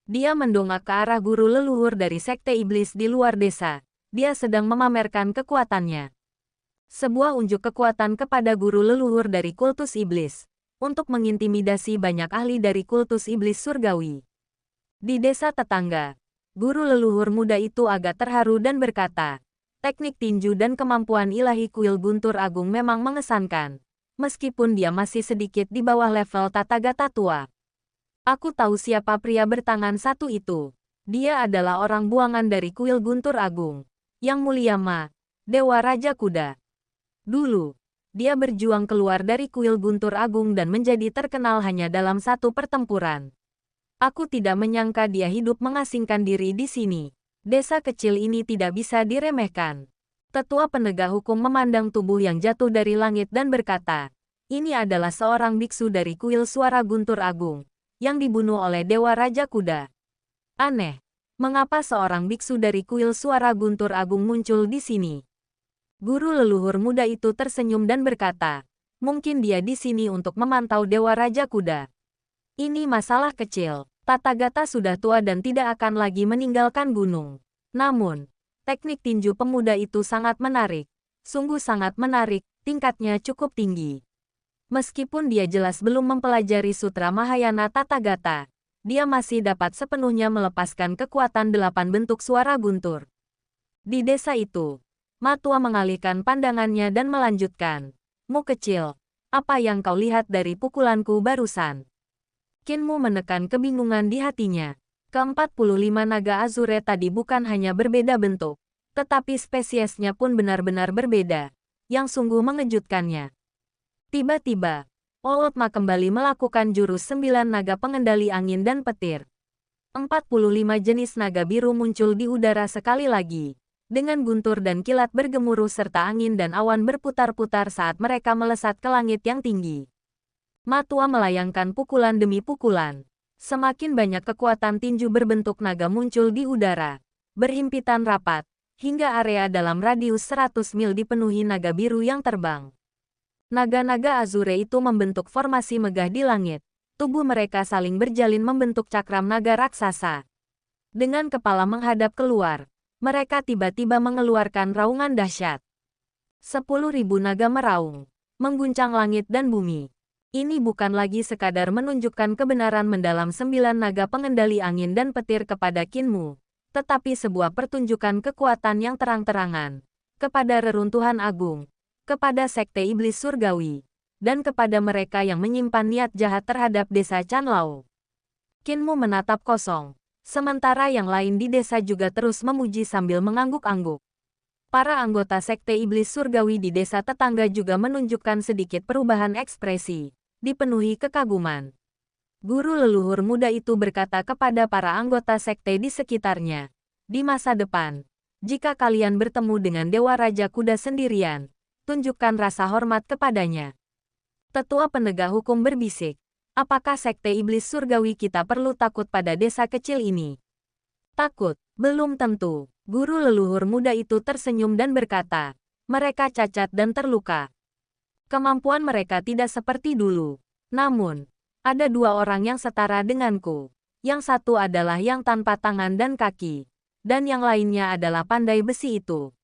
Dia mendongak ke arah guru leluhur dari sekte iblis di luar desa. Dia sedang memamerkan kekuatannya. Sebuah unjuk kekuatan kepada guru leluhur dari kultus iblis, untuk mengintimidasi banyak ahli dari kultus iblis surgawi. Di desa tetangga, guru leluhur muda itu agak terharu dan berkata, teknik tinju dan kemampuan ilahi kuil guntur agung memang mengesankan, meskipun dia masih sedikit di bawah level Tathagata tua. Aku tahu siapa pria bertangan satu itu. Dia adalah orang buangan dari kuil guntur agung. Yang Mulia Ma, Dewa Raja Kuda. Dulu, dia berjuang keluar dari kuil guntur agung dan menjadi terkenal hanya dalam satu pertempuran. Aku tidak menyangka dia hidup mengasingkan diri di sini. Desa kecil ini tidak bisa diremehkan. Tetua penegak hukum memandang tubuh yang jatuh dari langit dan berkata, ini adalah seorang biksu dari kuil suara guntur agung, yang dibunuh oleh Dewa Raja Kuda. Aneh. Mengapa seorang biksu dari kuil suara guntur agung muncul di sini? Guru leluhur muda itu tersenyum dan berkata, mungkin dia di sini untuk memantau Dewa Raja Kuda. Ini masalah kecil. Tathagata sudah tua dan tidak akan lagi meninggalkan gunung. Namun, teknik tinju pemuda itu sangat menarik. Sungguh sangat menarik, tingkatnya cukup tinggi. Meskipun dia jelas belum mempelajari Sutra Mahayana Tathagata, dia masih dapat sepenuhnya melepaskan kekuatan 8 bentuk suara guntur. Di desa itu, Matua mengalihkan pandangannya dan melanjutkan. Mu kecil, apa yang kau lihat dari pukulanku barusan? Kinmu menekan kebingungan di hatinya. Ke-45 naga Azure tadi bukan hanya berbeda bentuk, tetapi spesiesnya pun benar-benar berbeda, yang sungguh mengejutkannya. Tiba-tiba, Olotma kembali melakukan jurus 9 naga pengendali angin dan petir. 45 jenis naga biru muncul di udara sekali lagi, dengan guntur dan kilat bergemuruh serta angin dan awan berputar-putar saat mereka melesat ke langit yang tinggi. Matua melayangkan pukulan demi pukulan. Semakin banyak kekuatan tinju berbentuk naga muncul di udara, berhimpitan rapat, hingga area dalam radius 100 mil dipenuhi naga biru yang terbang. Naga-naga Azure itu membentuk formasi megah di langit. Tubuh mereka saling berjalin membentuk cakram naga raksasa. Dengan kepala menghadap keluar, mereka tiba-tiba mengeluarkan raungan dahsyat. 10.000 naga meraung, mengguncang langit dan bumi. Ini bukan lagi sekadar menunjukkan kebenaran mendalam 9 naga pengendali angin dan petir kepada Kinmu, tetapi sebuah pertunjukan kekuatan yang terang-terangan kepada reruntuhan agung, kepada sekte iblis surgawi, dan kepada mereka yang menyimpan niat jahat terhadap desa Chanlao. Kinmu menatap kosong, sementara yang lain di desa juga terus memuji sambil mengangguk-angguk. Para anggota sekte iblis surgawi di desa tetangga juga menunjukkan sedikit perubahan ekspresi, dipenuhi kekaguman. Guru leluhur muda itu berkata kepada para anggota sekte di sekitarnya, di masa depan, jika kalian bertemu dengan Dewa Raja Kuda sendirian, tunjukkan rasa hormat kepadanya. Tetua penegak hukum berbisik, apakah sekte iblis surgawi kita perlu takut pada desa kecil ini? Takut? Belum tentu. Guru leluhur muda itu tersenyum dan berkata, mereka cacat dan terluka. Kemampuan mereka tidak seperti dulu. Namun, ada 2 orang yang setara denganku. Yang satu adalah yang tanpa tangan dan kaki, dan yang lainnya adalah pandai besi itu.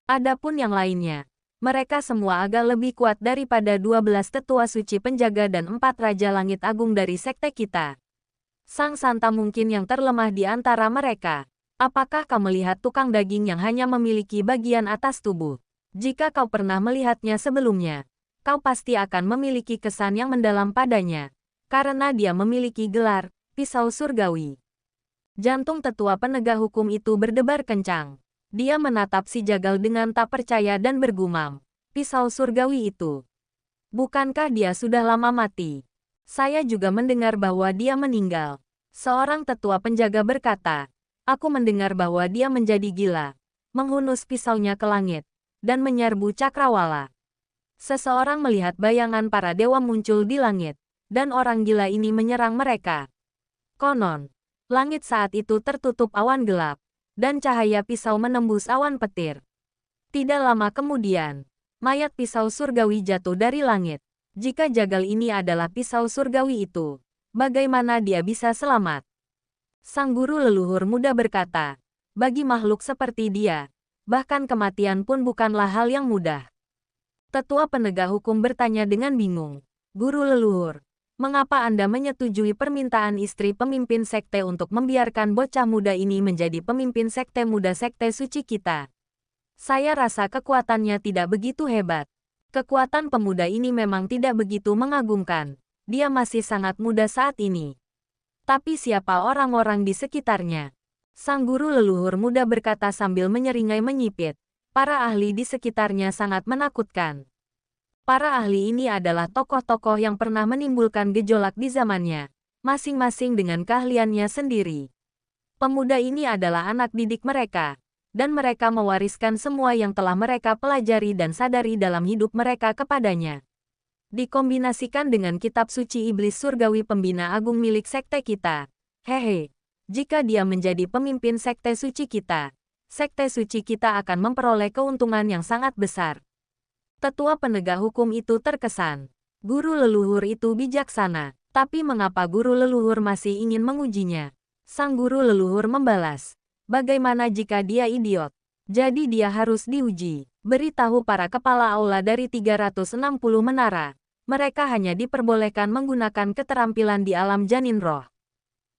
Adapun yang lainnya, mereka semua agak lebih kuat daripada 12 tetua suci penjaga dan 4 raja langit agung dari sekte kita. Sang Santa mungkin yang terlemah di antara mereka. Apakah kamu melihat tukang daging yang hanya memiliki bagian atas tubuh? Jika kau pernah melihatnya sebelumnya, kau pasti akan memiliki kesan yang mendalam padanya, karena dia memiliki gelar, pisau surgawi. Jantung tetua penegak hukum itu berdebar kencang. Dia menatap si jagal dengan tak percaya dan bergumam. Pisau surgawi itu. Bukankah dia sudah lama mati? Saya juga mendengar bahwa dia meninggal. Seorang tetua penjaga berkata, aku mendengar bahwa dia menjadi gila, menghunus pisaunya ke langit, dan menyerbu cakrawala. Seseorang melihat bayangan para dewa muncul di langit, dan orang gila ini menyerang mereka. Konon, langit saat itu tertutup awan gelap, dan cahaya pisau menembus awan petir. Tidak lama kemudian, mayat pisau surgawi jatuh dari langit. Jika jagal ini adalah pisau surgawi itu, bagaimana dia bisa selamat? Sang guru leluhur muda berkata, bagi makhluk seperti dia, bahkan kematian pun bukanlah hal yang mudah. Tetua penegak hukum bertanya dengan bingung, guru leluhur, mengapa Anda menyetujui permintaan istri pemimpin sekte untuk membiarkan bocah muda ini menjadi pemimpin sekte muda sekte suci kita? Saya rasa kekuatannya tidak begitu hebat. Kekuatan pemuda ini memang tidak begitu mengagumkan. Dia masih sangat muda saat ini. Tapi siapa orang-orang di sekitarnya? Sang guru leluhur muda berkata sambil menyeringai menyipit. Para ahli di sekitarnya sangat menakutkan. Para ahli ini adalah tokoh-tokoh yang pernah menimbulkan gejolak di zamannya, masing-masing dengan keahliannya sendiri. Pemuda ini adalah anak didik mereka, dan mereka mewariskan semua yang telah mereka pelajari dan sadari dalam hidup mereka kepadanya. Dikombinasikan dengan kitab suci iblis surgawi pembina agung milik sekte kita. Hehe, jika dia menjadi pemimpin sekte suci kita akan memperoleh keuntungan yang sangat besar. Tetua penegak hukum itu terkesan. Guru leluhur itu bijaksana, tapi mengapa guru leluhur masih ingin mengujinya? Sang guru leluhur membalas, bagaimana jika dia idiot? Jadi dia harus diuji. Beritahu para kepala aula dari 360 menara. Mereka hanya diperbolehkan menggunakan keterampilan di alam janin roh.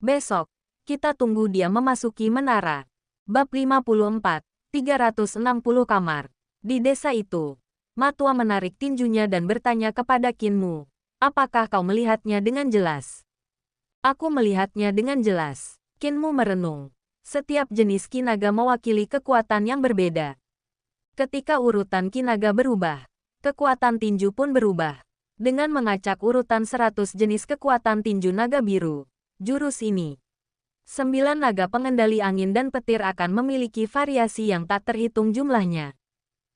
Besok, kita tunggu dia memasuki menara. Bab 54, 360 kamar. Di desa itu, Matua menarik tinjunya dan bertanya kepada Kinmu, apakah kau melihatnya dengan jelas? Aku melihatnya dengan jelas. Kinmu merenung. Setiap jenis kinaga mewakili kekuatan yang berbeda. Ketika urutan kinaga berubah, kekuatan tinju pun berubah. Dengan mengacak urutan 100 jenis kekuatan tinju naga biru, jurus ini, 9 naga pengendali angin dan petir akan memiliki variasi yang tak terhitung jumlahnya.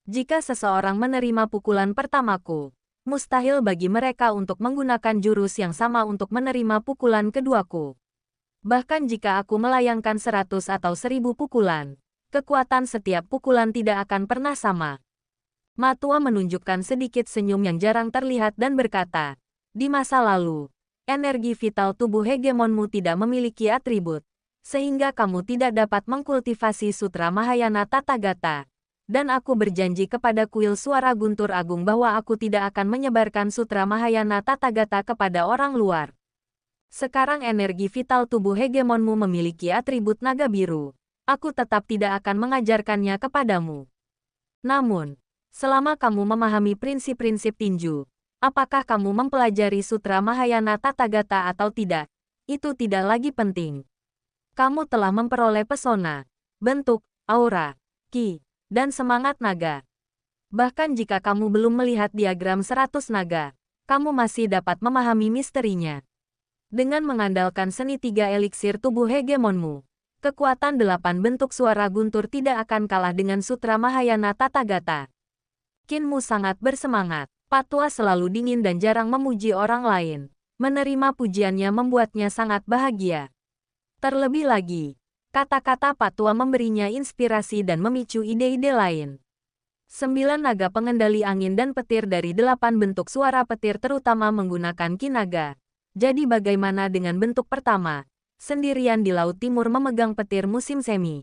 Jika seseorang menerima pukulan pertamaku, mustahil bagi mereka untuk menggunakan jurus yang sama untuk menerima pukulan keduaku. Bahkan jika aku melayangkan 100 atau 1000 pukulan, kekuatan setiap pukulan tidak akan pernah sama. Matua menunjukkan sedikit senyum yang jarang terlihat dan berkata, di masa lalu, energi vital tubuh hegemonmu tidak memiliki atribut, sehingga kamu tidak dapat mengkultivasi Sutra Mahayana Tathagata. Dan aku berjanji kepada kuil suara guntur agung bahwa aku tidak akan menyebarkan Sutra Mahayana Tathagata kepada orang luar. Sekarang energi vital tubuh hegemonmu memiliki atribut naga biru. Aku tetap tidak akan mengajarkannya kepadamu. Namun, selama kamu memahami prinsip-prinsip tinju, apakah kamu mempelajari Sutra Mahayana Tathagata atau tidak, itu tidak lagi penting. Kamu telah memperoleh pesona, bentuk, aura, ki, dan semangat naga. Bahkan jika kamu belum melihat diagram 100 naga, kamu masih dapat memahami misterinya. Dengan mengandalkan seni 3 eliksir tubuh hegemonmu, kekuatan 8 bentuk suara guntur tidak akan kalah dengan Sutra Mahayana Tathagata. Kinmu sangat bersemangat. Patua selalu dingin dan jarang memuji orang lain. Menerima pujiannya membuatnya sangat bahagia. Terlebih lagi, kata-kata Patua memberinya inspirasi dan memicu ide-ide lain. 9 naga pengendali angin dan petir dari 8 bentuk suara petir terutama menggunakan kinaga. Jadi bagaimana dengan bentuk pertama? Sendirian di Laut Timur memegang petir musim semi.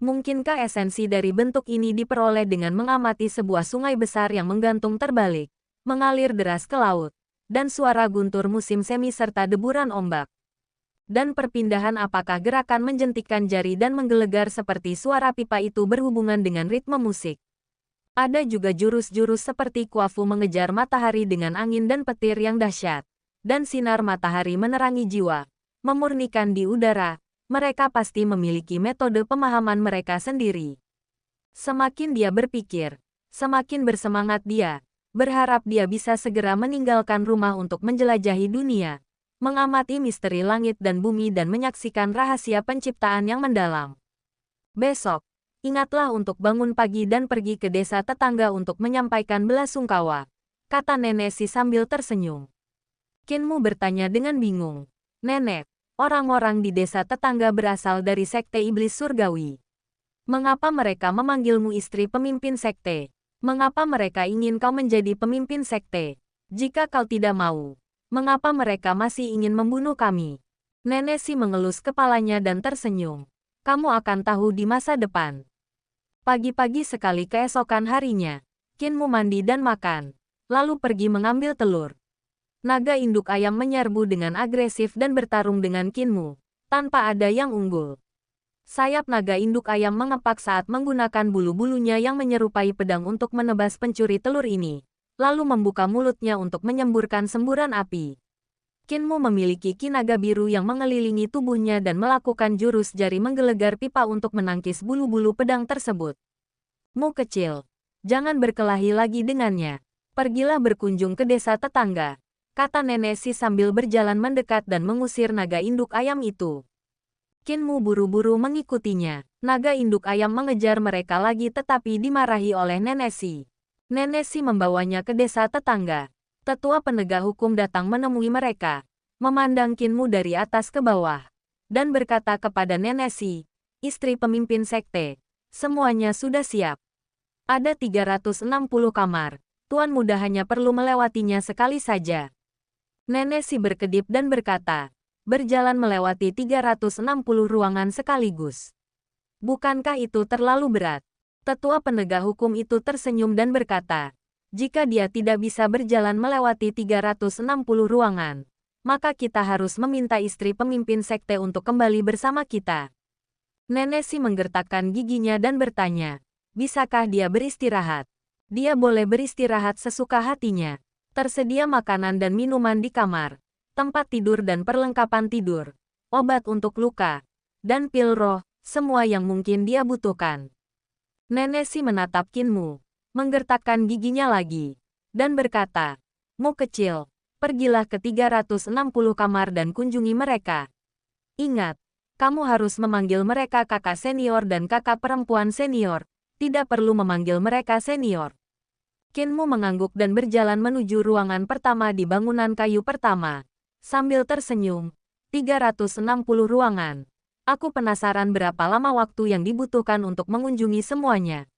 Mungkinkah esensi dari bentuk ini diperoleh dengan mengamati sebuah sungai besar yang menggantung terbalik, mengalir deras ke laut, dan suara guntur musim semi serta deburan ombak? Dan perpindahan apakah gerakan menjentikkan jari dan menggelegar seperti suara pipa itu berhubungan dengan ritme musik? Ada juga jurus-jurus seperti kuafu mengejar matahari dengan angin dan petir yang dahsyat. Dan sinar matahari menerangi jiwa, memurnikan di udara. Mereka pasti memiliki metode pemahaman mereka sendiri. Semakin dia berpikir, semakin bersemangat dia, berharap dia bisa segera meninggalkan rumah untuk menjelajahi dunia, mengamati misteri langit dan bumi dan menyaksikan rahasia penciptaan yang mendalam. Besok, ingatlah untuk bangun pagi dan pergi ke desa tetangga untuk menyampaikan belasungkawa, kata nenek si sambil tersenyum. Kinmu bertanya dengan bingung. Nenek, orang-orang di desa tetangga berasal dari sekte iblis surgawi. Mengapa mereka memanggilmu istri pemimpin sekte? Mengapa mereka ingin kau menjadi pemimpin sekte? Jika kau tidak mau, mengapa mereka masih ingin membunuh kami? Nenek si mengelus kepalanya dan tersenyum. Kamu akan tahu di masa depan. Pagi-pagi sekali keesokan harinya, Kinmu mandi dan makan, lalu pergi mengambil telur. Naga induk ayam menyerbu dengan agresif dan bertarung dengan Kinmu, tanpa ada yang unggul. Sayap naga induk ayam mengepak saat menggunakan bulu-bulunya yang menyerupai pedang untuk menebas pencuri telur ini, lalu membuka mulutnya untuk menyemburkan semburan api. Kinmu memiliki ki naga biru yang mengelilingi tubuhnya dan melakukan jurus jari menggelegar pipa untuk menangkis bulu-bulu pedang tersebut. Mu kecil, jangan berkelahi lagi dengannya. Pergilah berkunjung ke desa tetangga, kata nenek si sambil berjalan mendekat dan mengusir naga induk ayam itu. Kinmu buru-buru mengikutinya. Naga induk ayam mengejar mereka lagi tetapi dimarahi oleh nenek si. Nenek si membawanya ke desa tetangga. Tetua penegak hukum datang menemui mereka, memandang Kinmu dari atas ke bawah, dan berkata kepada nenek si, istri pemimpin sekte, semuanya sudah siap. Ada 360 kamar, Tuan Muda hanya perlu melewatinya sekali saja. Nenek si berkedip dan berkata, berjalan melewati 360 ruangan sekaligus. Bukankah itu terlalu berat? Tetua penegak hukum itu tersenyum dan berkata, jika dia tidak bisa berjalan melewati 360 ruangan, maka kita harus meminta istri pemimpin sekte untuk kembali bersama kita. Nenek si menggertakkan giginya dan bertanya, bisakah dia beristirahat? Dia boleh beristirahat sesuka hatinya. Tersedia makanan dan minuman di kamar, tempat tidur dan perlengkapan tidur, obat untuk luka, dan pil roh, semua yang mungkin dia butuhkan. Nenek si menatap Kinmu, menggertakkan giginya lagi, dan berkata, Mu kecil, pergilah ke 360 kamar dan kunjungi mereka. Ingat, kamu harus memanggil mereka kakak senior dan kakak perempuan senior, tidak perlu memanggil mereka senior. Kinmu mengangguk dan berjalan menuju ruangan pertama di bangunan kayu pertama. Sambil tersenyum, 360 ruangan. Aku penasaran berapa lama waktu yang dibutuhkan untuk mengunjungi semuanya.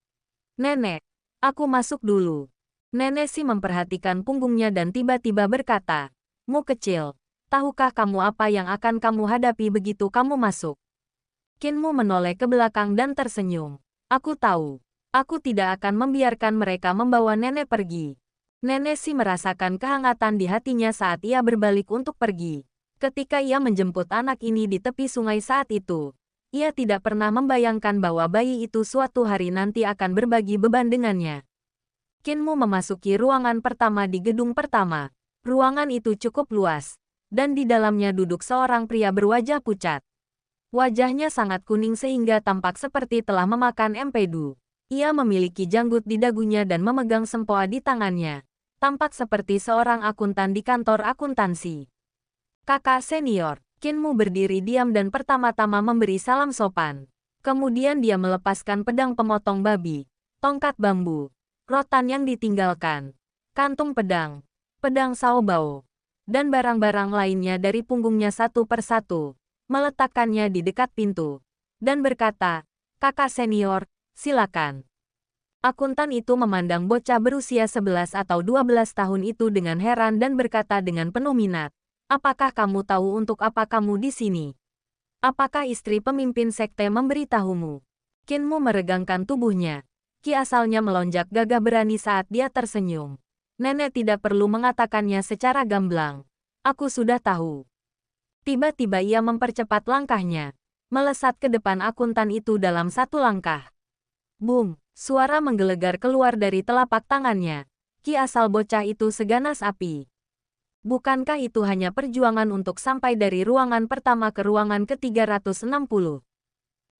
Nenek, aku masuk dulu. Nenek si memperhatikan punggungnya dan tiba-tiba berkata, Mu kecil, tahukah kamu apa yang akan kamu hadapi begitu kamu masuk? Kinmu menoleh ke belakang dan tersenyum. Aku tahu. Aku tidak akan membiarkan mereka membawa nenek pergi. Nenek si merasakan kehangatan di hatinya saat ia berbalik untuk pergi. Ketika ia menjemput anak ini di tepi sungai saat itu, ia tidak pernah membayangkan bahwa bayi itu suatu hari nanti akan berbagi beban dengannya. Kinmu memasuki ruangan pertama di gedung pertama. Ruangan itu cukup luas, dan di dalamnya duduk seorang pria berwajah pucat. Wajahnya sangat kuning sehingga tampak seperti telah memakan empedu. Ia memiliki janggut di dagunya dan memegang sempoa di tangannya. Tampak seperti seorang akuntan di kantor akuntansi. Kakak senior, Kinmu berdiri diam dan pertama-tama memberi salam sopan. Kemudian dia melepaskan pedang pemotong babi, tongkat bambu, rotan yang ditinggalkan, kantung pedang, pedang saobao, dan barang-barang lainnya dari punggungnya satu persatu, meletakkannya di dekat pintu, dan berkata, kakak senior, silakan. Akuntan itu memandang bocah berusia 11 atau 12 tahun itu dengan heran dan berkata dengan penuh minat, apakah kamu tahu untuk apa kamu di sini? Apakah istri pemimpin sekte memberitahumu? Kinmu meregangkan tubuhnya. Ki asalnya melonjak gagah berani saat dia tersenyum. Nenek tidak perlu mengatakannya secara gamblang. Aku sudah tahu. Tiba-tiba ia mempercepat langkahnya, melesat ke depan akuntan itu dalam satu langkah. Boom! Suara menggelegar keluar dari telapak tangannya. Ki asal bocah itu seganas api. Bukankah itu hanya perjuangan untuk sampai dari ruangan pertama ke ruangan ke-360?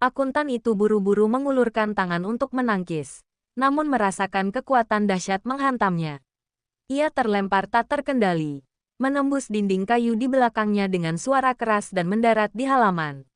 Akuntan itu buru-buru mengulurkan tangan untuk menangkis, namun merasakan kekuatan dahsyat menghantamnya. Ia terlempar tak terkendali, menembus dinding kayu di belakangnya dengan suara keras dan mendarat di halaman.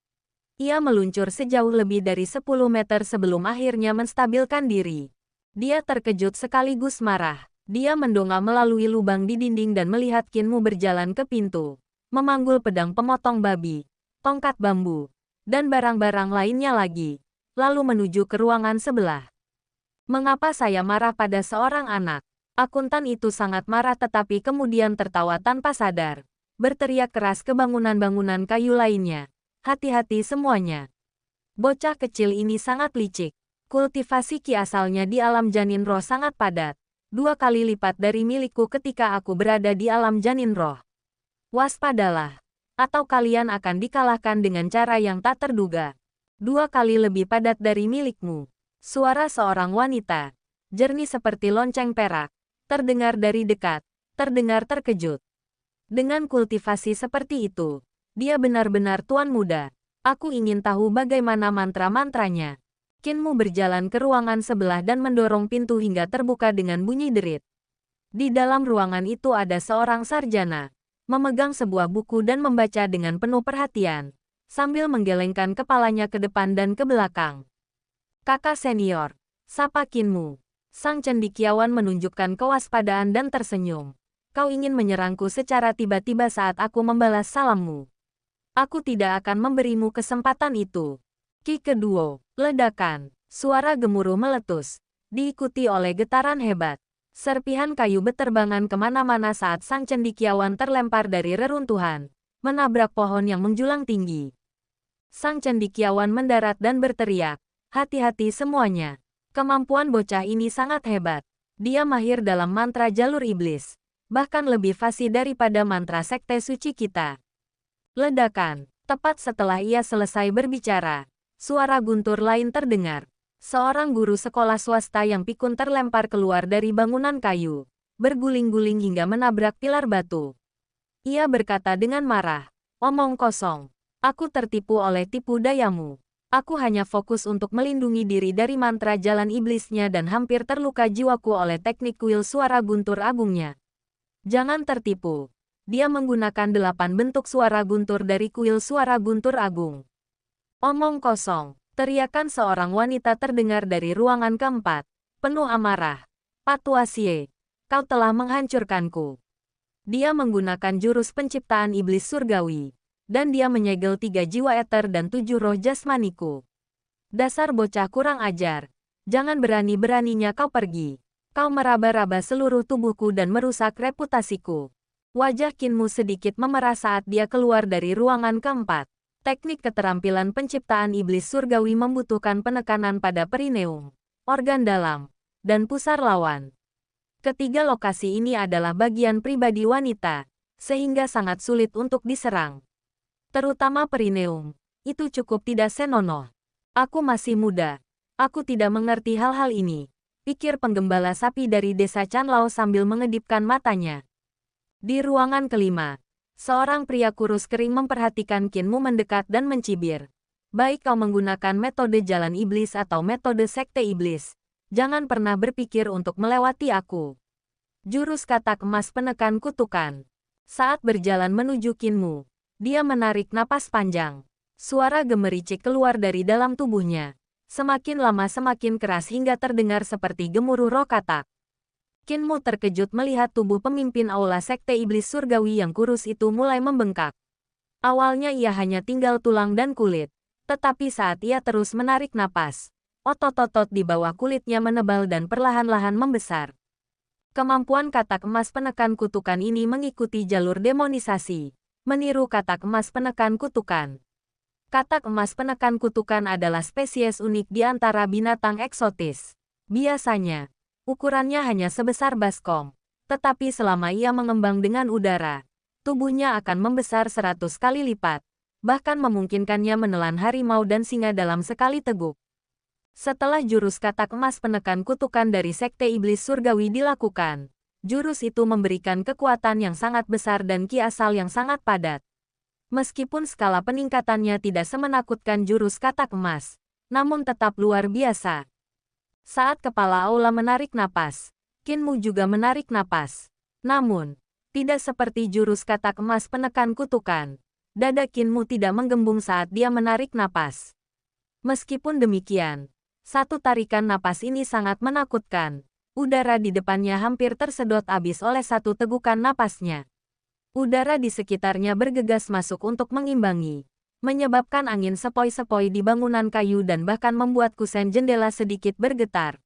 Ia meluncur sejauh lebih dari 10 meter sebelum akhirnya menstabilkan diri. Dia terkejut sekaligus marah. Dia mendongak melalui lubang di dinding dan melihat Qin Mu berjalan ke pintu, memanggul pedang pemotong babi, tongkat bambu, dan barang-barang lainnya lagi, lalu menuju ke ruangan sebelah. Mengapa saya marah pada seorang anak? Akuntan itu sangat marah tetapi kemudian tertawa tanpa sadar, berteriak keras ke bangunan-bangunan kayu lainnya. Hati-hati semuanya. Bocah kecil ini sangat licik. Kultivasi Ki asalnya di alam janin roh sangat padat. 2 kali lipat dari milikku ketika aku berada di alam janin roh. Waspadalah, atau kalian akan dikalahkan dengan cara yang tak terduga. 2 kali lebih padat dari milikmu. Suara seorang wanita, jernih seperti lonceng perak, terdengar dari dekat, terdengar terkejut. Dengan kultivasi seperti itu, dia benar-benar tuan muda. Aku ingin tahu bagaimana mantra-mantranya. Qin Mu berjalan ke ruangan sebelah dan mendorong pintu hingga terbuka dengan bunyi derit. Di dalam ruangan itu ada seorang sarjana, memegang sebuah buku dan membaca dengan penuh perhatian, sambil menggelengkan kepalanya ke depan dan ke belakang. Kakak senior, sapa Qin Mu. Sang cendekiawan menunjukkan kewaspadaan dan tersenyum. Kau ingin menyerangku secara tiba-tiba saat aku membalas salammu. Aku tidak akan memberimu kesempatan itu. Ki kedua, ledakan. Suara gemuruh meletus, diikuti oleh getaran hebat. Serpihan kayu beterbangan kemana-mana saat sang cendekiawan terlempar dari reruntuhan, menabrak pohon yang menjulang tinggi. Sang cendekiawan mendarat dan berteriak, hati-hati semuanya. Kemampuan bocah ini sangat hebat. Dia mahir dalam mantra jalur iblis, bahkan lebih fasih daripada mantra sekte suci kita. Ledakan. Tepat setelah ia selesai berbicara, suara guntur lain terdengar. Seorang guru sekolah swasta yang pikun terlempar keluar dari bangunan kayu, berguling-guling hingga menabrak pilar batu. Ia berkata dengan marah, "Omong kosong. Aku tertipu oleh tipu dayamu. Aku hanya fokus untuk melindungi diri dari mantra jalan iblisnya dan hampir terluka jiwaku oleh teknik kuil suara guntur agungnya." Jangan tertipu. Dia menggunakan 8 bentuk suara guntur dari kuil suara guntur agung. Omong kosong. Teriakan seorang wanita terdengar dari ruangan keempat, penuh amarah. Patuasie, kau telah menghancurkanku. Dia menggunakan jurus penciptaan iblis surgawi, dan dia menyegel 3 jiwa eter dan 7 roh jasmaniku. Dasar bocah kurang ajar. Jangan berani-beraninya kau pergi. Kau meraba-raba seluruh tubuhku dan merusak reputasiku. Wajah Qin Mu sedikit memerah saat dia keluar dari ruangan keempat. Teknik keterampilan penciptaan iblis surgawi membutuhkan penekanan pada perineum, organ dalam, dan pusar lawan. Ketiga lokasi ini adalah bagian pribadi wanita, sehingga sangat sulit untuk diserang. Terutama perineum, itu cukup tidak senonoh. Aku masih muda. Aku tidak mengerti hal-hal ini, pikir penggembala sapi dari desa Chanlao sambil mengedipkan matanya. Di ruangan kelima, seorang pria kurus kering memperhatikan Qin Mu mendekat dan mencibir. Baik kau menggunakan metode jalan iblis atau metode sekte iblis, jangan pernah berpikir untuk melewati aku. Jurus katak emas penekan kutukan. Saat berjalan menuju Qin Mu, dia menarik napas panjang. Suara gemericik keluar dari dalam tubuhnya. Semakin lama semakin keras hingga terdengar seperti gemuruh roh katak. Qin Mu terkejut melihat tubuh pemimpin aula sekte iblis surgawi yang kurus itu mulai membengkak. Awalnya ia hanya tinggal tulang dan kulit, tetapi saat ia terus menarik napas, otot-otot di bawah kulitnya menebal dan perlahan-lahan membesar. Kemampuan katak emas penekan kutukan ini mengikuti jalur demonisasi, meniru katak emas penekan kutukan. Katak emas penekan kutukan adalah spesies unik di antara binatang eksotis. Biasanya, ukurannya hanya sebesar baskom, tetapi selama ia mengembang dengan udara, tubuhnya akan membesar 100 kali lipat, bahkan memungkinkannya menelan harimau dan singa dalam sekali teguk. Setelah jurus katak emas penekan kutukan dari Sekte Iblis Surgawi dilakukan, jurus itu memberikan kekuatan yang sangat besar dan ki asal yang sangat padat. Meskipun skala peningkatannya tidak semenakutkan jurus katak emas, namun tetap luar biasa. Saat kepala aula menarik napas, Qin Mu juga menarik napas. Namun, tidak seperti jurus katak emas penekan kutukan, dada Qin Mu tidak menggembung saat dia menarik napas. Meskipun demikian, satu tarikan napas ini sangat menakutkan. Udara di depannya hampir tersedot habis oleh satu tegukan napasnya. Udara di sekitarnya bergegas masuk untuk mengimbangi, menyebabkan angin sepoi-sepoi di bangunan kayu dan bahkan membuat kusen jendela sedikit bergetar.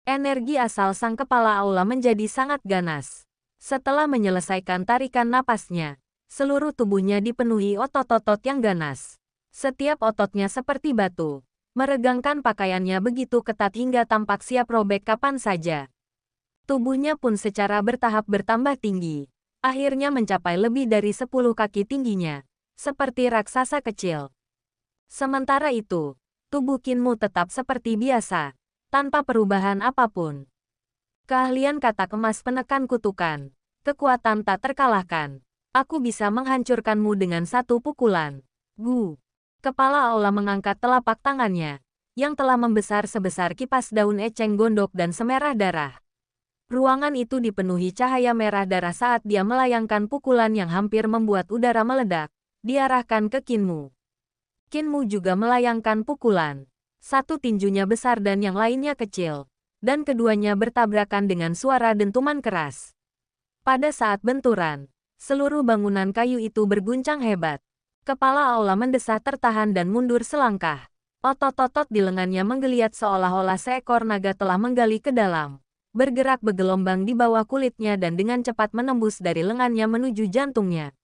Energi asal sang kepala aula menjadi sangat ganas. Setelah menyelesaikan tarikan napasnya, seluruh tubuhnya dipenuhi otot-otot yang ganas. Setiap ototnya seperti batu. Meregangkan pakaiannya begitu ketat hingga tampak siap robek kapan saja. Tubuhnya pun secara bertahap bertambah tinggi. Akhirnya mencapai lebih dari 10 kaki tingginya. Seperti raksasa kecil. Sementara itu, tubuh Qin Mu tetap seperti biasa. Tanpa perubahan apapun. Keahlian katak emas penekan kutukan. Kekuatan tak terkalahkan. Aku bisa menghancurkanmu dengan satu pukulan. Gu. Kepala aula mengangkat telapak tangannya, yang telah membesar sebesar kipas daun eceng gondok dan semerah darah. Ruangan itu dipenuhi cahaya merah darah saat dia melayangkan pukulan yang hampir membuat udara meledak, diarahkan ke Qin Mu. Qin Mu juga melayangkan pukulan. Satu tinjunya besar dan yang lainnya kecil, dan keduanya bertabrakan dengan suara dentuman keras. Pada saat benturan, seluruh bangunan kayu itu berguncang hebat. Kepala aula mendesah tertahan dan mundur selangkah. Otot-otot di lengannya menggeliat seolah-olah seekor naga telah menggali ke dalam. Bergerak bergelombang di bawah kulitnya dan dengan cepat menembus dari lengannya menuju jantungnya.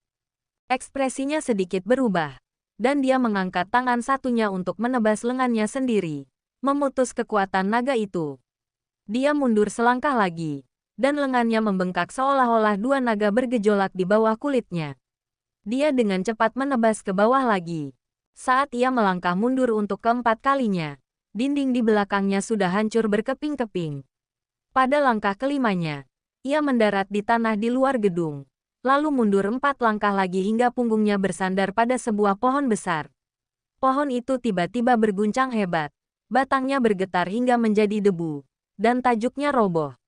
Ekspresinya sedikit berubah. Dan dia mengangkat tangan satunya untuk menebas lengannya sendiri. Memutus kekuatan naga itu. Dia mundur selangkah lagi. Dan lengannya membengkak seolah-olah dua naga bergejolak di bawah kulitnya. Dia dengan cepat menebas ke bawah lagi. Saat ia melangkah mundur untuk keempat kalinya, dinding di belakangnya sudah hancur berkeping-keping. Pada langkah kelimanya, ia mendarat di tanah di luar gedung, lalu mundur 4 langkah lagi hingga punggungnya bersandar pada sebuah pohon besar. Pohon itu tiba-tiba berguncang hebat, batangnya bergetar hingga menjadi debu, dan tajuknya roboh.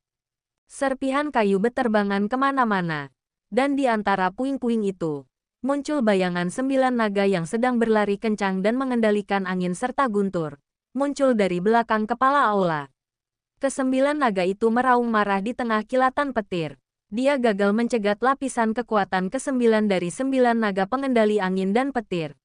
Serpihan kayu beterbangan kemana-mana, dan di antara puing-puing itu, muncul bayangan 9 naga yang sedang berlari kencang dan mengendalikan angin serta guntur. Muncul dari belakang kepala aula. Ke-9 naga itu meraung marah di tengah kilatan petir. Dia gagal mencegat lapisan kekuatan ke-9 dari 9 naga pengendali angin dan petir.